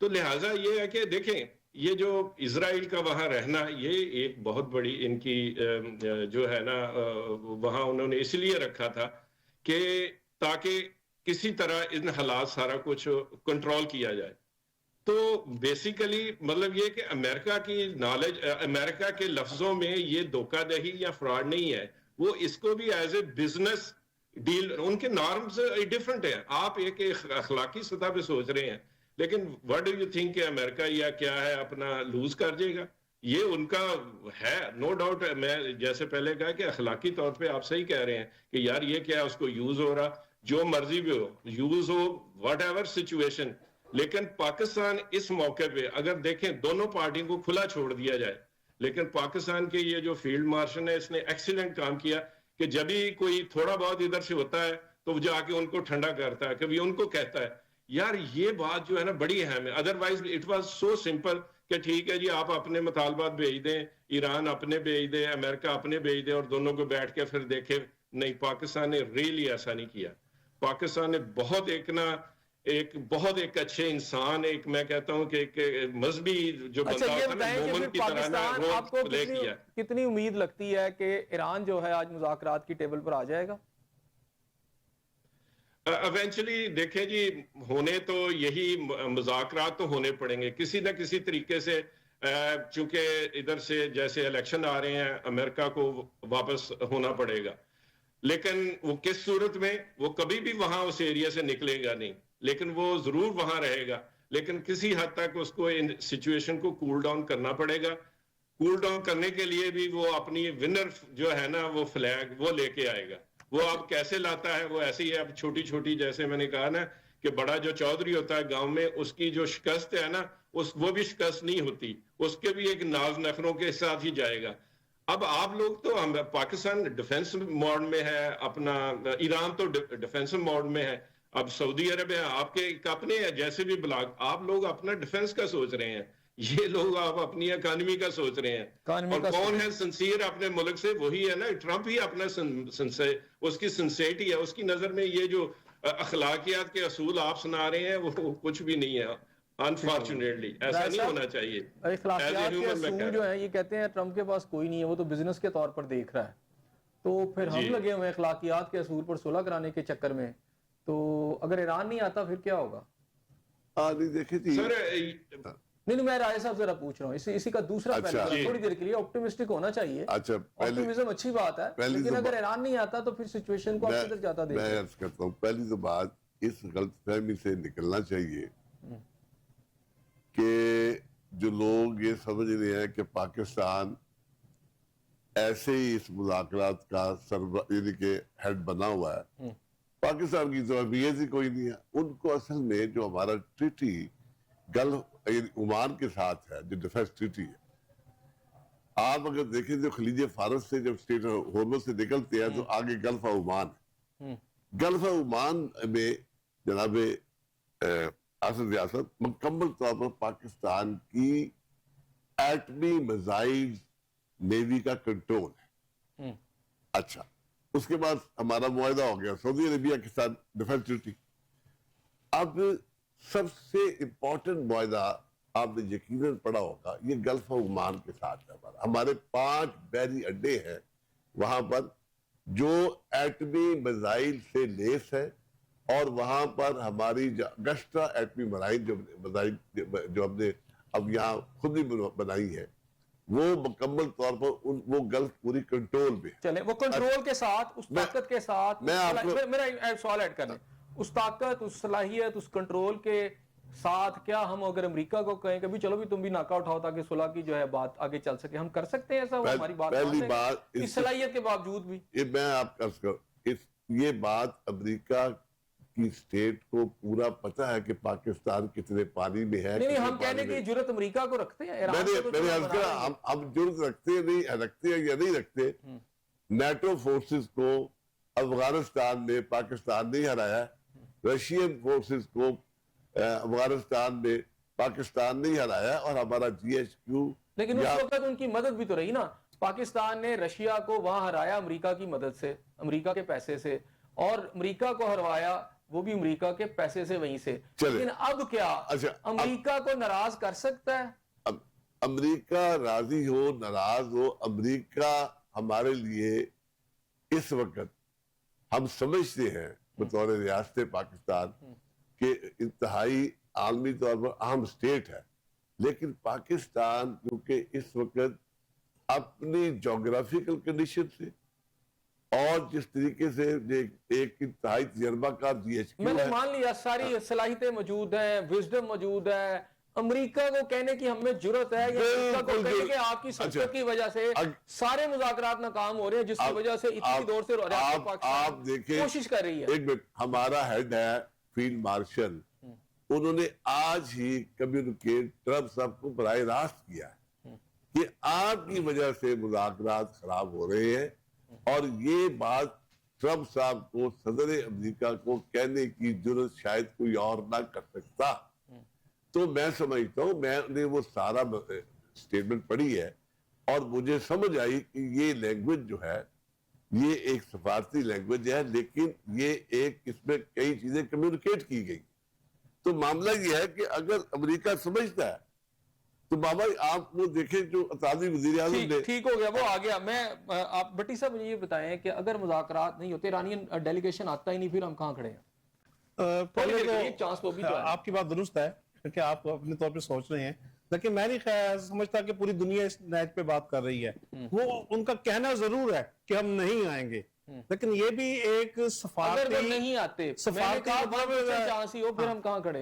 تو لہٰذا یہ ہے کہ دیکھیں یہ جو اسرائیل کا وہاں رہنا یہ ایک بہت بڑی ان کی جو ہے نا وہاں انہوں نے اس لیے رکھا تھا کہ تاکہ کسی طرح ان حالات سارا کچھ کنٹرول کیا جائے. تو بیسیکلی مطلب یہ کہ امریکہ کی نالج, امریکہ کے لفظوں میں یہ دھوکہ دہی یا فراڈ نہیں ہے, وہ اس کو بھی ایز اے بزنس ڈیل, ان کے نارمز ڈیفرنٹ ہیں. آپ ایک اخلاقی سطح پہ سوچ رہے ہیں, لیکن what do you think کہ امریکہ یا کیا ہے اپنا لوز کر جائے گا؟ یہ ان کا ہے نو ڈاؤٹ. میں جیسے پہلے کہا کہ اخلاقی طور پہ آپ صحیح کہہ رہے ہیں کہ یار یہ کیا اس کو یوز ہو رہا, جو مرضی بھی ہو یوز ہو واٹ ایور سچویشن. لیکن پاکستان اس موقع پہ اگر دیکھیں دونوں پارٹیوں کو کھلا چھوڑ دیا جائے, لیکن پاکستان کے یہ جو فیلڈ مارشل ہے اس نے ایکسیلنٹ کام کیا کہ جب بھی کوئی تھوڑا بہت ادھر سے ہوتا ہے تو جا کے ان کو ٹھنڈا کرتا ہے, کبھی ان کو کہتا ہے یار یہ بات جو ہے نا بڑی اہم ہے. Otherwise it was so simple کہ ٹھیک ہے جی آپ اپنے مطالبات بھیج دیں, ایران اپنے بھیج دے, امریکہ اپنے بھیج دے, اور دونوں کو بیٹھ کے پھر دیکھیں. نہیں, پاکستان نے ریلی ایسا نہیں کیا. پاکستان نے بہت ایک اچھے انسان, ایک میں کہتا ہوں کہ ایک مذہبی جو بندہ ہوتا ہے نا مومن کی طرح نا آپ کو کتنی امید لگتی ہے کہ ایران جو ہے آج مذاکرات کی ٹیبل پر آ جائے گا؟ ایونچولی دیکھیں جی ہونے تو یہی مذاکرات تو ہونے پڑیں گے کسی نہ کسی طریقے سے, چونکہ ادھر سے جیسے الیکشن آ رہے ہیں امریکہ کو واپس ہونا پڑے گا. لیکن وہ کس صورت میں, وہ کبھی بھی وہاں اس ایریا سے نکلے گا نہیں, لیکن وہ ضرور وہاں رہے گا. لیکن کسی حد تک اس کو ان سچویشن کو کول ڈاؤن کرنا پڑے گا. کول ڈاؤن کرنے کے لیے بھی وہ اپنی ونر جو ہے نا وہ فلیگ وہ لے کے آئے گا. وہ اب کیسے لاتا ہے وہ ایسے ہی ہے. اب چھوٹی چھوٹی جیسے میں نے کہا نا کہ بڑا جو چودھری ہوتا ہے گاؤں میں اس کی جو شکست ہے نا وہ بھی شکست نہیں ہوتی, اس کے بھی ایک ناز نخروں کے ساتھ ہی جائے گا. اب آپ لوگ تو ہم پاکستان ڈیفنس موڈ میں ہے اپنا، ایران تو ڈیفنس موڈ میں ہے، اب سعودی عرب ہے، آپ کے اپنے جیسے بھی بلاک، آپ لوگ اپنا ڈیفنس کا سوچ رہے ہیں، یہ لوگ آپ اپنی اکانومی کا سوچ رہے ہیں، اور کون ہے سنسیئر اپنے ملک سے؟ وہی ہے نا ٹرمپ ہی اپنا اس کی سنسیٹی ہے، اس کی نظر میں یہ جو اخلاقیات کے اصول آپ سنا رہے ہیں وہ کچھ بھی نہیں ہے، انفارچونیٹلی ایسا نہیں ہونا چاہیے۔ اخلاقیات کے اصول جو ہیں یہ کہتے ہیں ٹرمپ کے پاس کوئی نہیں ہے، وہ تو بزنس کے طور پر دیکھ رہا ہے، تو پھر ہم لگے ہوئے اخلاقیات کے اصول پر صلح کرانے کے چکر میں، تو اگر ایران نہیں آتا پھر کیا ہوگا؟ دیکھیں جی سر نہیں میں رائے صاحب ذرا پوچھ رہا ہوں اسی کا دوسرا پہلو، تھوڑی دیر کے لیے آپٹیمسٹک ہونا چاہیے، آپٹیمزم اچھی بات ہے، لیکن اگر ایران نہیں آتا تو پھر سچویشن کو آپ کدھر جاتا دیکھ میں عرض کرتا ہوں، پہلی تو بات اس غلط فہمی سے نکلنا چاہیے کہ جو لوگ یہ سمجھ رہے ہیں کہ پاکستان ایسے ہی اس مذاکرات کا یعنی کہ ہیڈ بنا ہوا ہے، پاکستان کی تو اہمیت ہی کوئی نہیں ہے۔ ان کو اصل میں جو ہمارا ٹریٹی گلف عمان کے ساتھ ہے، جو ڈیفنس ٹریٹی ہے، آپ اگر دیکھیں جو خلیج فارس سے جب اسٹیٹ ہورمز سے نکلتے ہیں تو آگے گلف عمان ہے، گلف عمان میں جناب اسد ریاست مکمل طور پر پاکستان کی ایٹمی میزائل نیوی کا کنٹرول ہے۔ اچھا، اس کے بعد ہمارا معاہدہ ہو گیا سعودی عربیہ کے ساتھ ڈیفنس ٹریٹی۔ اب سب سے امپورٹنٹ معاہدہ آپ نے یقیناً پڑھا ہوگا، یہ گلف عمان کے ساتھ ہے، ہمارے 5 بحری اڈے ہیں وہاں پر جو ایٹمی میزائل سے لیس ہے، اور وہاں پر ہماری گشتا ایٹمی میزائل جو ہم نے اب یہاں خود ہی بنائی ہے، وہ مکمل طور پر وہ گلف پوری کنٹرول میں چلیں، وہ کنٹرول کے ساتھ، اس طاقت کے ساتھ، میرا سوال ایڈ کریں، اس طاقت، اس صلاحیت، اس کنٹرول کے ساتھ کیا ہم اگر امریکہ کو کہیں کہ بھی چلو بھی تم بھی ناک آؤٹ ہو تاکہ صلح کی جو ہے بات آگے چل سکے، ہم کر سکتے ہیں ایسا؟ وہ ہماری بات اس صلاحیت کے باوجود بھی؟ میں آپ کا یہ بات امریکہ کی اسٹیٹ کو پورا پتہ ہے کہ پاکستان کتنے پانی میں ہے۔ نہیں، ہم کہنے کی جرت امریکہ کو رکھتے ہیں، ہم جرت رکھتے ہیں یا نہیں رکھتے؟ نیٹو فورسز کو افغانستان میں پاکستان نہیں ہرایا، رشین فورسز کو افغانستان میں پاکستان نہیں ہرایا، اور ہمارا جی ایچ کیو، لیکن اس وقت ان کی مدد بھی تو رہی نا، پاکستان نے رشیا کو وہاں ہرایا امریکہ کی مدد سے، امریکہ کے پیسے سے، اور امریکہ کو ہروایا وہ بھی امریکہ کے پیسے سے وہیں سے۔ لیکن اب کیا امریکہ کو ناراض کر سکتا ہے؟ امریکہ راضی ہو ناراض ہو، امریکہ ہمارے لیے اس وقت ہم سمجھتے ہیں بطور ریاست پاکستان کہ انتہائی عالمی طور پر اہم اسٹیٹ ہے، لیکن پاکستان کیونکہ اس وقت اپنی جغرافیکل کنڈیشن سے اور جس طریقے سے ایک انتہائی تجربہ کار جی ایچ کیو ہے، میں نے مان لیا ساری صلاحیتیں موجود ہیں، وزڈم موجود ہے، امریکہ کو کہنے کی ہم میں جرت ہے، یا امریکہ کو کہنے کہ آپ کی سبقت کی وجہ سے سارے مذاکرات ناکام ہو رہے ہیں، جس کی وجہ سے اتنی دور سے ریاست پاکستان کوشش کر رہی ہے۔ ایک منٹ، ہمارا ہیڈ ہے فیلڈ مارشل، انہوں نے آج ہی کمیونیکیٹ ٹرمپ صاحب کو براہ راست کیا ہے کہ آپ کی وجہ سے مذاکرات خراب ہو رہے ہیں، اور یہ بات ٹرمپ صاحب کو، صدر امریکہ کو کہنے کی جرت شاید کوئی اور نہ کر سکتا۔ تو میں سمجھتا ہوں، میں نے وہ سارا سٹیٹمنٹ پڑھی ہے اور مجھے سمجھ آئی کہ یہ لینگویج جو ہے یہ ایک سفارتی لینگویج ہے، لیکن یہ ایک اس میں کئی چیزیں کمیونیکیٹ کی گئی۔ تو معاملہ یہ ہے کہ اگر امریکہ سمجھتا ہے تو بابا آپ وہ دیکھیں جو اطالوی وزیر اعظم نے، ٹھیک ہو گیا، وہ آ گیا۔ میں آپ بٹی صاحب مجھے یہ بتائیں کہ اگر مذاکرات نہیں ہوتے، ایرانین ڈیلیگیشن آتا ہی نہیں، پھر ہم کہاں کھڑے ہیں؟ آپ کی بات درست ہے کہ آپ اپنے طور پہ سوچ رہے ہیں، لیکن میں نہیں سمجھتا کہ پوری دنیا اس نیٹ پہ بات کر رہی ہے۔ وہ ان کا کہنا ضرور ہے کہ ہم نہیں آئیں گے، لیکن یہ بھی ایک سفارتی، اگر نہیں آتے،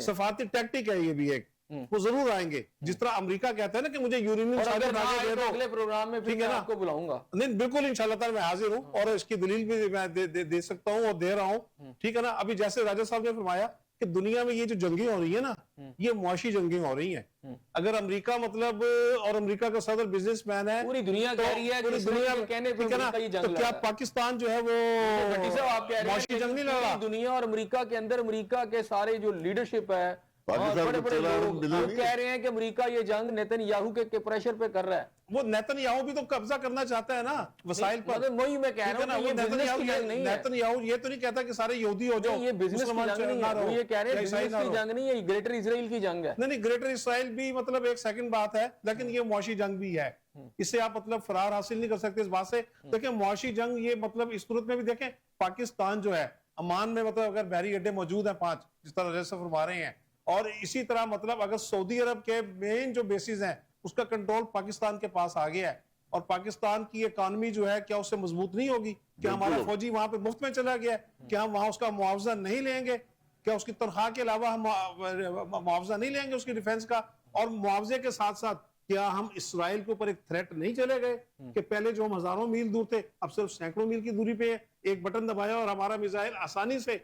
سفارتی ٹیکٹک ہے، یہ بھی ایک، وہ ضرور آئیں گے، جس طرح امریکہ کہتا ہے نا کہ مجھے یورینیم اگلے پروگرام میں پھر آپ کو بلاؤں گا۔ نہیں، بالکل انشاءاللہ تعالی میں حاضر ہوں، اور اس کی دلیل بھی میں دے سکتا ہوں اور دے رہا ہوں، ٹھیک ہے نا۔ ابھی جیسے راجہ صاحب نے فرمایا کہ دنیا میں یہ جو جنگیں ہو رہی ہیں نا یہ معاشی جنگیں ہو رہی ہیں. اگر امریکہ مطلب اور امریکہ کا صدر بزنس مین ہے, پوری دنیا کہہ رہی ہے کہ پوری دنیا کہنے پہ امریکہ یہ جنگ تو لڑ کیا رہا ہے. پاکستان جو ہے وہ بھٹی صاحب آپ کہہ رہے ہیں معاشی جنگ نہیں لڑ رہا؟ کہ دنیا اور امریکہ کے اندر امریکہ کے سارے جو لیڈرشپ ہے اور پاکستان بڑے کو بڑے چلا لوگ ملا وہ نہیں کہہ رہے ہیں کہ امریکہ یہ جنگ نیتن یاہو کے پریشر پہ کر رہا ہے. وہ نیتن یاہو بھی تو قبضہ کرنا چاہتا ہے نا وسائل پر. مگر وہی میں کہہ رہا ہوں کہ یہ بزنس کی جنگ نہیں ہے. نیتن یاہو یہ تو نہیں کہتا کہ سارے یہودی ہو جاؤ, یہ بزنس کی جنگ نہیں ہے. وہ یہ کہہ رہے ہیں بزنس کی جنگ نہیں ہے, یہ گریٹر اسرائیل کی جنگ ہے. نہیں گریٹر اسرائیل بھی مطلب ایک سیکنڈ بات ہے, لیکن یہ معاشی جنگ بھی ہے. اس سے آپ مطلب فرار حاصل نہیں کر سکتے اس بات سے. دیکھیں معاشی جنگ یہ مطلب اس صورت میں بھی دیکھیں پاکستان جو ہے عمان میں مطلب اگر بحری اڈے موجود ہیں 5 جس طرح ریسر فرما رہے ہیں, اور اسی طرح مطلب اگر سعودی عرب کے مین جو بیسز ہیں اس کا کنٹرول پاکستان کے پاس آ گیا ہے, اور پاکستان کی اکانومی جو ہے کیا اس سے مضبوط نہیں ہوگی؟ کیا ہمارا فوجی وہاں پہ مفت میں چلا گیا ہے؟ کیا ہم وہاں اس کا معاوضہ نہیں لیں گے؟ کیا اس کی تنخواہ کے علاوہ ہم معاوضہ نہیں لیں گے اس کی ڈیفنس کا؟ اور معاوضے کے ساتھ ساتھ کیا ہم اسرائیل کے اوپر ایک تھریٹ نہیں چلے گئے کہ پہلے جو ہم ہزاروں میل دور تھے اب صرف سینکڑوں میل کی دوری پہ ایک بٹن دبایا اور ہمارا میزائل آسانی سے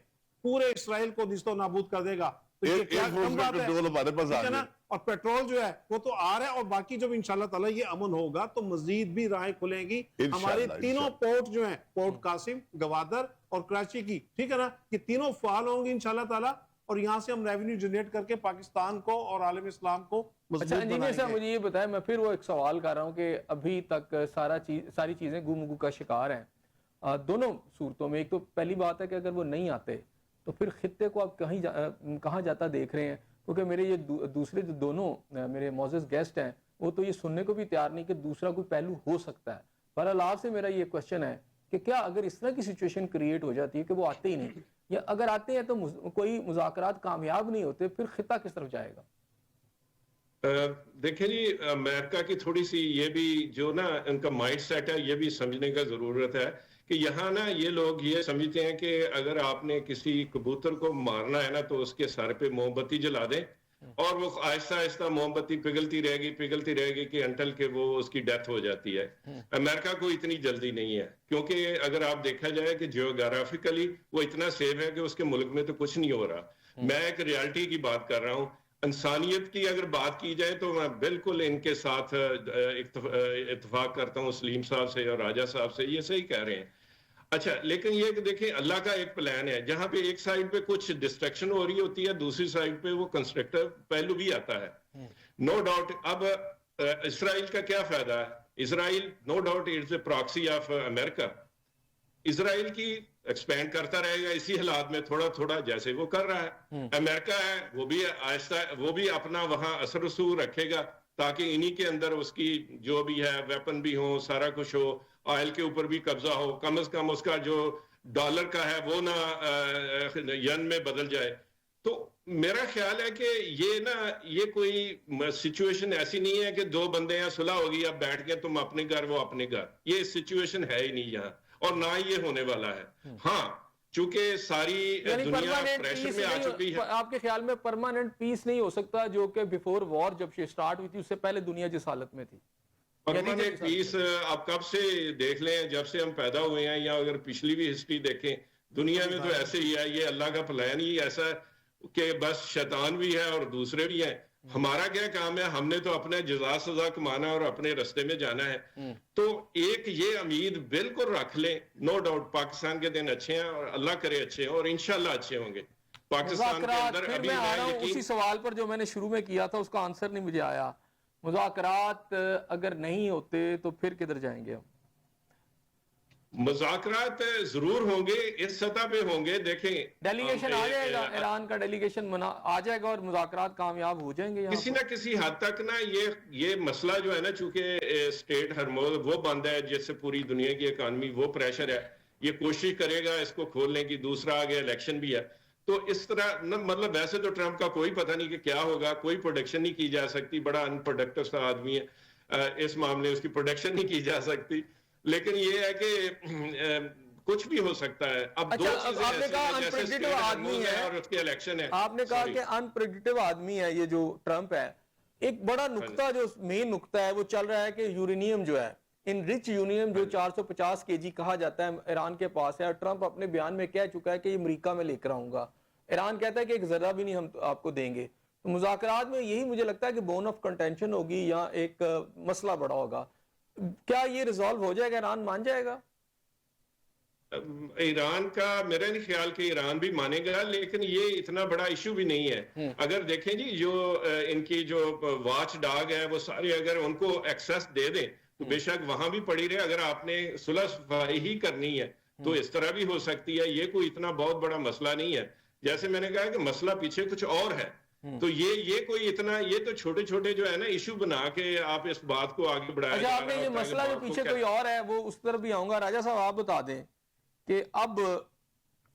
پورے اسرائیل کو نیست و نابود کر دے گا؟ تو یہ کیا کم بات ہے؟ ہمارے پاس آ ٹھیک ہے نا. گیا. اور پیٹرول جو ہے وہ تو آ رہا ہے, اور باقی جب انشاءاللہ تعالی یہ امن ہوگا تو مزید بھی راہیں کھلیں گی. ہمارے تینوں پورٹ جو ہیں, پورٹ قاسم, گوادر اور کراچی کی, ٹھیک ہے نا, یہ تینوں فعال ہوں گے انشاءاللہ تعالی, اور یہاں سے ہم ریونیو جنریٹ کر کے پاکستان کو اور عالم اسلام کو مضبوط اچھا انجینئر صاحب بنائیں گے. مجھے یہ بتائیں, میں پھر وہ ایک سوال کر رہا ہوں کہ ابھی تک ساری چیزیں گو کا شکار ہیں دونوں صورتوں میں. ایک تو پہلی بات ہے کہ اگر وہ نہیں آتے تو پھر خطے کو آپ کہاں جاتا دیکھ رہے ہیں, کیونکہ میرے یہ دوسرے جو دونوں میرے معزز گیسٹ ہیں وہ تو یہ سننے کو بھی تیار نہیں کہ دوسرا کوئی پہلو ہو سکتا ہے. بہرحال آپ سے میرا یہ کوشچن ہے کہ کیا اگر اس طرح کی سچویشن کریٹ ہو جاتی ہے کہ وہ آتے ہی نہیں, یا اگر آتے ہیں تو کوئی مذاکرات کامیاب نہیں ہوتے, پھر خطہ کس طرف جائے گا؟ دیکھیں جی, امریکہ کی تھوڑی سی یہ بھی جو نا ان کا مائنڈ سیٹ ہے یہ بھی سمجھنے کا ضرورت ہے کہ یہاں نا یہ لوگ یہ سمجھتے ہیں کہ اگر آپ نے کسی کبوتر کو مارنا ہے نا تو اس کے سر پہ موم بتی جلا دیں اور وہ آہستہ آہستہ موم بتی پگھلتی رہے گی کہ انٹل کہ وہ اس کی ڈیتھ ہو جاتی ہے. امریکہ کو اتنی جلدی نہیں ہے, کیونکہ اگر آپ دیکھا جائے کہ جیوگرافیکلی وہ اتنا سیف ہے کہ اس کے ملک میں تو کچھ نہیں ہو رہا. میں ایک ریالٹی کی بات کر رہا ہوں. انسانیت کی اگر بات کی جائے تو میں بالکل ان کے ساتھ اتفاق کرتا ہوں سلیم صاحب سے اور راجہ صاحب سے, یہ صحیح کہہ رہے ہیں. اچھا, لیکن یہ کہ دیکھیں اللہ کا ایک پلان ہے جہاں پہ ایک سائیڈ پہ کچھ ڈسٹرکشن ہو رہی ہوتی ہے, دوسری سائیڈ پہ وہ کنسٹرکٹیو پہلو بھی آتا ہے. نو ڈاؤٹ اب اسرائیل کا کیا فائدہ ہے؟ Israel no doubt it's a proxy of America. Israel کی ایکسپینڈ کرتا رہے گا اسی حالات میں تھوڑا تھوڑا جیسے وہ کر رہا ہے. امریکہ ہے وہ بھی آہستہ وہ بھی اپنا وہاں اثر رسوخ رکھے گا تاکہ انہی کے اندر اس کی جو بھی ہے ویپن بھی ہو, سارا کچھ ہو, آئل کے اوپر بھی قبضہ ہو, کم از کم اس کا جو ڈالر کا ہے وہ نہ ین میں بدل جائے. تو میرا خیال ہے کہ یہ کوئی سچویشن ایسی نہیں ہے کہ دو بندے ہیں صلح ہوگی اب بیٹھ کے تم اپنے گھر وہ اپنے گھر, یہ سچویشن ہے ہی نہیں یہاں اور نہ ہی یہ ہونے والا ہے. ہاں چونکہ ساری دنیا پریشر میں آ چکی ہے. آپ کے خیال میں پرماننٹ پیس نہیں ہو سکتا جو کہ بیفور وار جب سٹارٹ ہوئی تھی اس سے پہلے دنیا جس حالت میں تھی؟ پرماننٹ پیس آپ کب سے دیکھ لیں, جب سے ہم پیدا ہوئے ہیں, یا اگر پچھلی بھی ہسٹری دیکھیں دنیا میں تو ایسے ہی ہے. یہ اللہ کا پلان ہی ایسا ہے کہ بس شیطان بھی ہے اور دوسرے بھی ہیں. ہمارا کیا کام ہے, ہم نے تو اپنے جزا سزا کمانا اور اپنے رستے میں جانا ہے. تو ایک یہ امید بالکل رکھ لیں, نو ڈاؤٹ پاکستان کے دن اچھے ہیں اور اللہ کرے اچھے ہیں اور انشاءاللہ اچھے ہوں گے. پاکستان کے اندر ابھی میں آ رہا ہوں اسی سوال پر جو میں نے شروع میں کیا تھا, اس کا آنسر نہیں مجھے آیا. مذاکرات اگر نہیں ہوتے تو پھر کدھر جائیں گے ہم؟ مذاکرات ضرور ہوں گے, اس سطح پہ ہوں گے. دیکھیں ڈیلیگیشن آ جائے گا, ایران کا ڈیلیگیشن آ جائے گا اور مذاکرات کامیاب ہو جائیں گے. کسی نہ کسی حد تک نا یہ مسئلہ جو ہے نا, چونکہ اسٹیٹ ہرموز وہ بند ہے جس سے پوری دنیا کی اکانومی وہ پریشر ہے, یہ کوشش کرے گا اس کو کھولنے کی. دوسرا آگے الیکشن بھی ہے, تو اس طرح مطلب ویسے تو ٹرمپ کا کوئی پتہ نہیں کہ کیا ہوگا, کوئی پروڈکشن نہیں کی جا سکتی. بڑا ان پروڈکٹیو سا آدمی ہے, اس معاملے اس کی پروڈکشن نہیں کی جا سکتی. لیکن یہ ہے کہ کچھ بھی ہو سکتا ہے. اب دو چیزیں آپ نے کہا انپریڈکٹیو آدمی ہے اور اس کے الیکشن ہے. آپ نے کہا کہ انپریڈکٹیو آدمی ہے یہ جو ٹرمپ ہے. ایک بڑا نقطہ جو مین نقطہ ہے وہ چل رہا ہے کہ یورینیم جو ہے, انرچ یورینیم جو 450 kg کہا جاتا ہے ایران کے پاس ہے, اور ٹرمپ اپنے بیان میں کہہ چکا ہے کہ یہ امریکہ میں لے کر آؤں گا. ایران کہتا ہے کہ ایک ذرہ بھی نہیں ہم آپ کو دیں گے. تو مذاکرات میں یہی مجھے لگتا ہے کہ بون آف کنٹینشن ہوگی یا ایک مسئلہ بڑا ہوگا. کیا یہ ریزالو ہو جائے گا, ایران مان جائے گا؟ ایران کا میرا نہیں خیال کہ ایران بھی مانے گا, لیکن یہ اتنا بڑا ایشو بھی نہیں ہے. اگر دیکھیں جی جو ان کی جو واچ ڈاگ ہے وہ سارے اگر ان کو ایکسس دے دیں تو بے شک وہاں بھی پڑی رہے. اگر آپ نے صلح صفائی ہی کرنی ہے تو اس طرح بھی ہو سکتی ہے, یہ کوئی اتنا بہت بڑا مسئلہ نہیں ہے. جیسے میں نے کہا کہ مسئلہ پیچھے کچھ اور ہے, تو یہ کوئی اتنا, یہ تو چھوٹے چھوٹے جو ہے نا ایشو بنا کے آپ اس بات کو آگے بڑھایا. اچھا, آپ نے یہ مسئلہ جو پیچھے کوئی اور ہے وہ اس طرف بھی آؤں گا. راجہ صاحب آپ بتا دیں کہ اب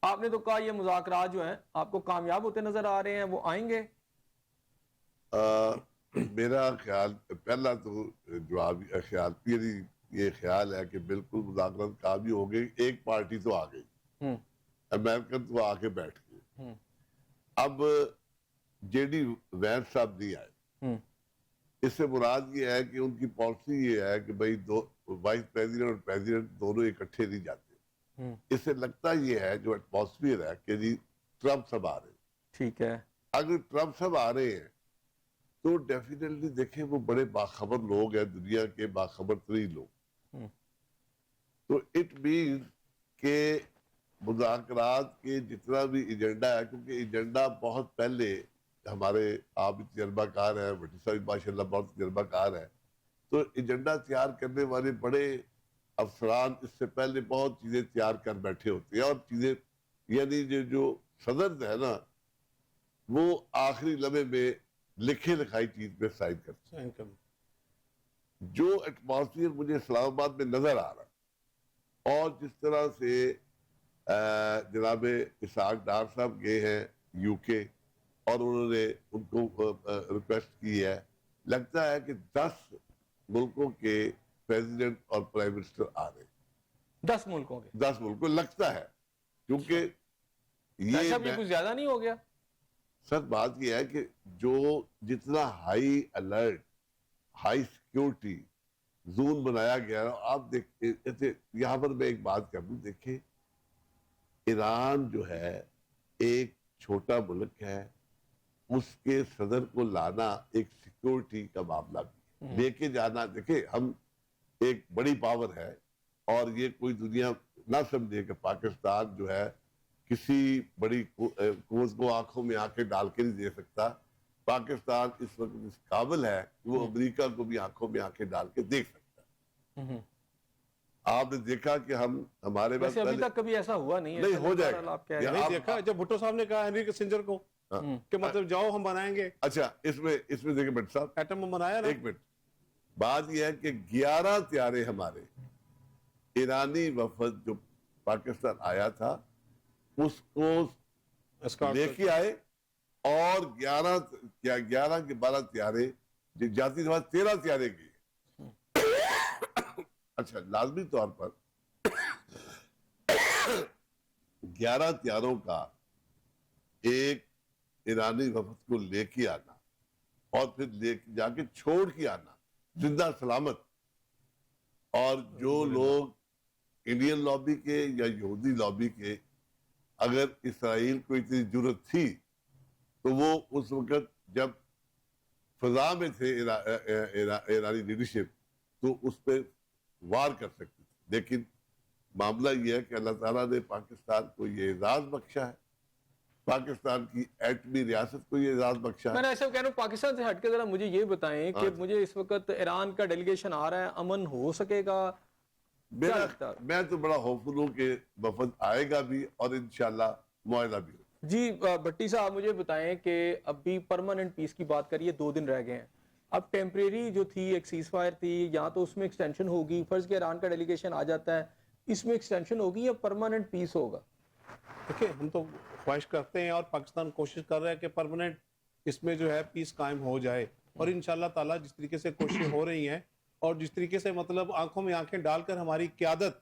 آپ نے تو کہا یہ مذاکرات جو ہیں آپ کو کامیاب ہوتے نظر آ رہے ہیں, وہ آئیں گے؟ میرا خیال پہلا تو جواب خیال یہ خیال ہے کہ بالکل مذاکرات کامیاب ہو گئی. ایک پارٹی تو آ گئی, امریکن تو آ کے بیٹھ گئے. اب جے ڈی وینس صاحب نہیں آئے. اس سے مراد یہ ہے کہ ان کی پالیسی یہ ہے کہ بھائی وائس پریزیڈنٹ اور پریزیڈنٹ دونوں اکٹھے نہیں جاتے. اس سے لگتا یہ ہے جو ایٹماسفیئر ہے کہ جی ٹرمپ صاحب آ رہے ہیں. ٹھیک ہے, اگر ٹرمپ صاحب آ رہے ہیں تو ڈیفینیٹلی دیکھیں وہ بڑے باخبر لوگ ہیں, دنیا کے باخبر ترین لوگ. تو اٹ مینز کہ مذاکرات کے جتنا بھی ایجنڈا ہے, کیونکہ ایجنڈا بہت پہلے ہمارے آپ بھی تجربہ کار ہیں, بھٹی صاحب ماشاء اللہ بہت تجربہ کار ہے, تو ایجنڈا تیار کرنے والے بڑے افسران اس سے پہلے بہت چیزیں تیار کر بیٹھے ہوتے ہیں. اور چیزیں یعنی جو صدر ہے نا وہ آخری لمحے میں لکھے لکھائی چیز پہ سائن کرتے ہیں. جو ایٹماسفیئر مجھے اسلام آباد میں نظر آ رہا ہے, اور جس طرح سے جناب اسحاق ڈار صاحب گئے ہیں یو کے اور انہوں نے ان کو ریکویسٹ کی ہے, لگتا ہے کہ 10 ملکوں کے پریزیڈنٹ اور پرائم منسٹر آ رہے ہیں. 10 ملکوں کے 10 ملکوں لگتا ہے, کیونکہ یہ کچھ زیادہ نہیں ہو گیا؟ سر بات یہ ہے کہ جو جتنا high alert, high security zone بنایا گیا ہے, آپ دیکھیں یہاں پر میں ایک بات کر دوں. دیکھیں ایران جو ہے ایک چھوٹا ملک ہے, اس کے صدر کو لانا ایک سیکیورٹی کا معاملہ بھی, لے کے جانا. دیکھیں ہم ایک بڑی پاور ہے, اور یہ کوئی دنیا نہ سمجھے کہ پاکستان جو ہے کسی بڑی قوت کو آنکھوں میں آنکھیں ڈال کے نہیں دے سکتا. پاکستان اس وقت اس قابل ہے کہ وہ امریکہ کو بھی آنکھوں میں آنکھیں ڈال کے دیکھ سکتا ہے. آپ نے دیکھا کہ ہمارے بس ابھی تک کبھی ایسا ہوا نہیں ہے. نہیں ہو جائے گا. نہیں دیکھا جب بھٹو صاحب نے کہا ہنری کسنجر کو کہ مطلب جاؤ ہم بنائیں گے. اچھا اس میں دیکھیں بٹ صاحب ایٹم بم بنایا نا. ایک منٹ, بات یہ ہے کہ 11 طیارے ہمارے ایرانی وفد جو پاکستان آیا تھا اس کو لے کے آئے, اور 11 کے 12 طیارے جاتی دفعہ 13 طیارے گئے. اچھا لازمی طور پر 11 طیاروں کا ایک ایرانی وفد کو لے کے آنا اور پھر لے کے جا کے چھوڑ کے آنا زندہ سلامت. اور جو لوگ انڈین لابی کے یا یہودی لابی کے اگر اسرائیل کو اتنی ضرورت تھی تو وہ اس وقت جب فضا میں تھے ایرانی لیڈرشپ تو اس پہ وار کر سکتے تھے. لیکن معاملہ یہ ہے کہ اللہ تعالیٰ نے پاکستان کو یہ اعزاز بخشا ہے, پاکستان کی ایٹمی ریاست کو یہ اعزاز بخشا ہے. میں نے ایسا کہہ رہا ہوں پاکستان سے ہٹ کے ذرا مجھے یہ بتائیں کہ مجھے اس وقت ایران کا ڈیلیگیشن آ رہا ہے, امن ہو سکے گا؟ میں تو بڑا ہوپفل ہوں کہ وفد آئے گا بھی اور انشاءاللہ معاہدہ بھی ہوگا. جی بھٹی صاحب مجھے بتائیں کہ ابھی پرماننٹ پیس کی بات کریے, 2 دن رہ گئے ہیں. اب ٹیمپریری جو تھی ایک سیز فائر تھی, یا تو اس میں ایکسٹینشن ہوگی, فرض کہ ایران کا ڈیلیگیشن آ جاتا ہے, اس میں ایکسٹینشن ہوگی یا پرماننٹ پیس ہوگا؟ دیکھیں ہم تو خواہش کرتے ہیں اور پاکستان کوشش کر رہا ہے کہ پرماننٹ اس میں جو ہے پیس قائم ہو جائے, اور انشاءاللہ تعالیٰ جس طریقے سے کوششیں ہو رہی ہیں اور جس طریقے سے مطلب آنکھوں میں آنکھیں ڈال کر ہماری قیادت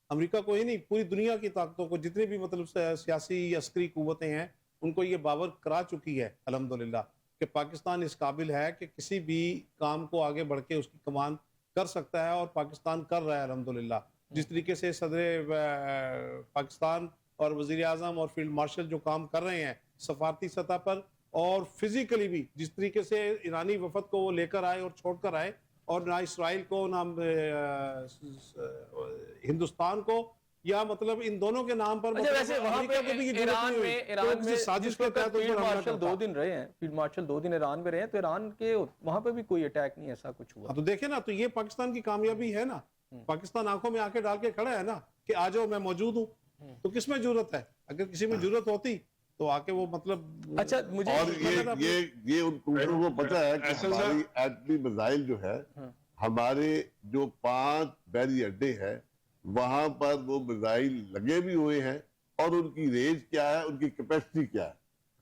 امریکہ کو ہی نہیں پوری دنیا کی طاقتوں کو, جتنے بھی مطلب سیاسی عسکری قوتیں ہیں, ان کو یہ باور کرا چکی ہے الحمدللہ کہ پاکستان اس قابل ہے کہ کسی بھی کام کو آگے بڑھ کے اس کی کمان کر سکتا ہے, اور پاکستان کر رہا ہے الحمدللہ. جس طریقے سے صدر پاکستان اور وزیر اعظم اور فیلڈ مارشل جو کام کر رہے ہیں سفارتی سطح پر اور فزیکلی بھی جس طریقے سے ایرانی وفد کو وہ لے کر آئے اور چھوڑ کر آئے, اور نہ اسرائیل کو نہ ہندوستان کو, یا مطلب ان دونوں کے نام پر اچھا ویسے وہاں پہ ایران میں سازش کے تحت فیلڈ مارشل 2 دن رہے ہیں, فیلڈ مارشل 2 دن ایران میں رہے ہیں, تو ایران کے وہاں پہ بھی کوئی اٹیک نہیں ایسا کچھ ہوا. تو دیکھیں نا, تو یہ پاکستان کی کامیابی ہے نا, پاکستان آنکھوں میں آنکھیں ڈال کے کھڑا ہے نا کہ آ جاؤ میں موجود ہوں. تو کس میں جرت ہے؟ اگر کسی میں جرت ہوتی تو آ کے وہ مطلب اچھا مجھے اور یہ ان دوسروں کو پتہ ہے کہ ہماری ایٹمی میزائل جو ہے, ہمارے جو 5 بحری اڈے ہیں وہاں پر وہ میزائل لگے بھی ہوئے ہیں, اور ان کی رینج کیا ہے, ان کی کیپیسٹی کیا ہے,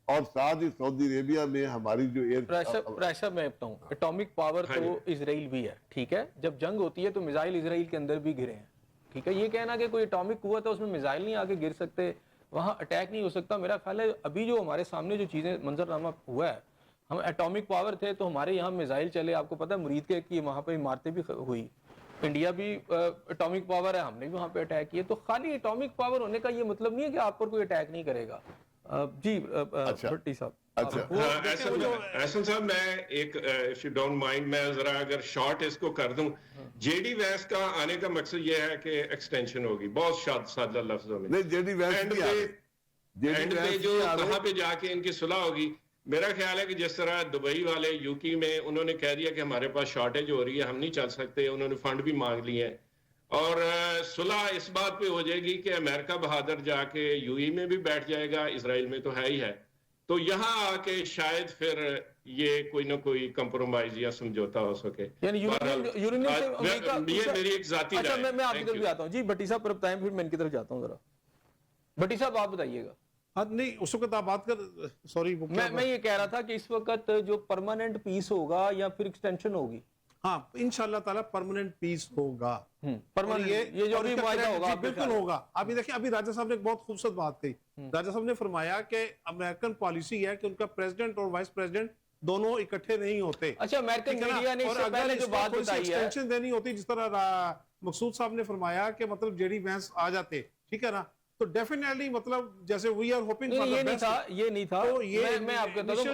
اور ساتھ ہی سعودی عربیہ میں ہماری جو پریشر میں بتاؤں, اٹامک پاور تو اسرائیل بھی ہے, ٹھیک ہے, جب جنگ ہوتی ہے تو میزائل اسرائیل کے اندر بھی گرے ہیں, ٹھیک ہے. یہ کہنا کہ کوئی اٹامک قوت ہے اس میں میزائل نہیں آگے گر سکتے, وہاں اٹیک نہیں ہو سکتا, میرا خیال ہے ابھی جو ہمارے سامنے جو چیزیں منظرنامہ ہوا ہے, ہم اٹامک پاور تھے تو ہمارے یہاں میزائل چلے, آپ کو پتہ ہے مرید کے کی وہاں پہ عمارتیں بھی ہوئی, انڈیا بھی اٹامک پاور ہے, ہم نے بھی وہاں پہ اٹیک کیے. تو خالی اٹامک پاور ہونے کا یہ مطلب نہیں ہے کہ آپ پر کوئی اٹیک نہیں کرے گا. جی بھٹی صاحب. احسن صاحب میں ایک if you don't mind میں ذرا اگر شارٹ اس کو کر دوں, جے ڈی ویس کا آنے کا مقصد یہ ہے کہ ایکسٹینشن ہوگی, بہت سادہ لفظوں میں. نہیں, جے ڈی ویس نہیں آ رہے, اینڈ پہ جو کہاں پہ جا کے ان کی صلح ہوگی, میرا خیال ہے کہ جس طرح دبئی والے یوکی میں انہوں نے کہہ دیا کہ ہمارے پاس شارٹیج ہو رہی ہے, ہم نہیں چل سکتے, انہوں نے فنڈ بھی مانگ لیے ہیں, اور صلح اس بات پہ ہو جائے گی کہ امریکہ بہادر جا کے یو ای میں بھی بیٹھ جائے گا, اسرائیل میں تو ہے ہی ہے, تو یہاں آ کے شاید پھر یہ کوئی نہ کوئی کمپرومائز یا سمجھوتا ہو سکے. یعنی یورینیم سے امریکہ, یہ میری ایک ذاتی رائے. اچھا میں آپ کی طرف بھی آتا ہوں. جی بھٹی صاحب پر بتائیں, پھر میں ان کی طرف جاتا ہوں ذرا. بھٹی صاحب آپ بتائیے گا. نہیں اس وقت آپ بات کر, سوری میں یہ کہہ رہا تھا کہ اس وقت جو پرماننٹ پیس ہوگا یا پھر ایکسٹینشن ہوگی. ہاں انشاءاللہ تعالیٰ پرماننٹ پیس ہوگا, یہ جو بھی معاہدہ ہوگا بالکل ہوگا. ابھی دیکھیں, ابھی راجہ صاحب نے ایک بہت خوبصورت بات کہی. راجہ صاحب نے فرمایا کہ امریکن پالیسی ہے کہ ان کا پریزیڈنٹ اور وائس پریزیڈنٹ دونوں اکٹھے نہیں ہوتے. اچھا امریکن میڈیا نے اس سے پہلے جو بات بتائی ہے ایکسٹینشن دینی ہوتی, جس طرح مقصود صاحب نے فرمایا کہ مطلب جے ڈی وینس آ جاتے, ٹھیک ہے نا, تو ڈیفینیٹلی مطلب جیسے we are hoping for the best. یہ نہیں تھا, میں آپ کہتا ہوں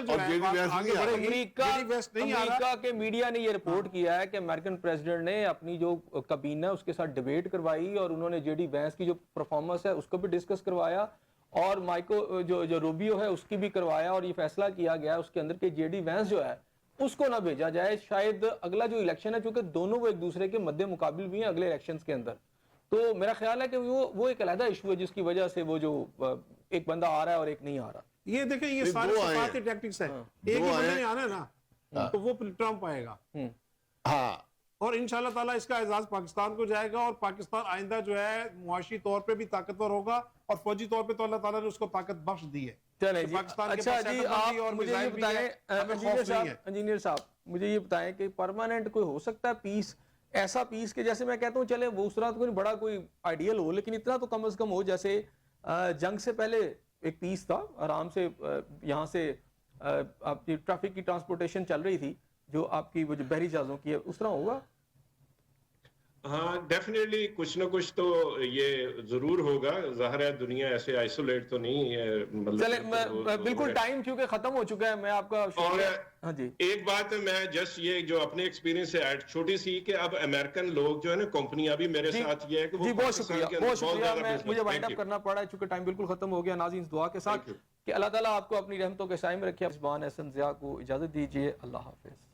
امریکہ کے میڈیا نے یہ رپورٹ کیا ہے کہ امریکن پریزیڈنٹ نے اپنی جو کابینہ اس کے ساتھ ڈیبیٹ کروائی, اور انہوں نے جے ڈی وینس کی جو پرفارمنس ہے اس کو بھی ڈسکس کروایا, اور مائکو جو روبیو ہے اس کی بھی کروایا, اور یہ فیصلہ کیا گیا اس کے اندر کہ جے ڈی وینس جو ہے اس کو نہ بھیجا جائے. شاید اگلا جو الیکشن ہے, چونکہ دونوں وہ ایک دوسرے کے مد مقابل بھی ہیں اگلے الیکشنز کے اندر, تو میرا خیال ہے کہ وہ ایک علیحدہ ایشو ہے جس کی وجہ سے وہ جو ایک بندہ آ رہا ہے اور ایک نہیں آ رہا. یہ دیکھیں یہ سارے صفاتی ٹیکٹکس ہیں, ایک ہی بندے نے آنا ہے نا تو وہ ٹرمپ آئے گا. ہاں, اور انشاءاللہ تعالیٰ اس کا اعزاز پاکستان کو جائے گا, اور پاکستان آئندہ جو ہے معاشی طور پہ بھی طاقتور ہوگا, اور فوجی طور پہ تو اللہ تعالیٰ نے اس کو طاقت بخش دی ہے. اچھا جی, آپ مجھے یہ بتائیں انجینئر صاحب, مجھے یہ بتائیں کہ پرماننٹ کوئی ہو سکتا ہے پیس, ایسا پیس کہ جیسے میں کہتا ہوں چلے وہ اس طرح کوئی بڑا کوئی آئیڈیل ہو, لیکن اتنا تو کم از کم ہو جیسے جنگ سے پہلے ایک پیس تھا, آرام سے یہاں سے آپ کی ٹریفک کی ٹرانسپورٹیشن چل رہی تھی جو آپ کی وہ جو بحری جہازوں کی ہے, اس طرح ہوگا. ہاں ڈیفینیٹلی کچھ نہ کچھ تو یہ ضرور ہوگا, ظاہر ہے دنیا ایسے آئسولیٹ تو نہیں ہے. چلے بالکل ٹائم کیونکہ ختم ہو چکا ہے, میں آپ کا اور ایک بات میں جسٹ یہ جو اپنے ایکسپیرینس سے ایڈ چھوٹی سی کہ اب امریکن لوگ جو ہے نا کمپنیاں بھی میرے ساتھ یہ ہے کہ جی بہت شکریہ, مجھے وائنڈ اپ کرنا پڑا ہے چونکہ ٹائم بالکل ختم ہو گیا. ناظرین دعا کے ساتھ کہ اللہ تعالیٰ آپ کو اپنی رحمتوں کے سائے میں رکھے. میزبان احسن ضیاء کو اجازت دیجیے, اللہ حافظ.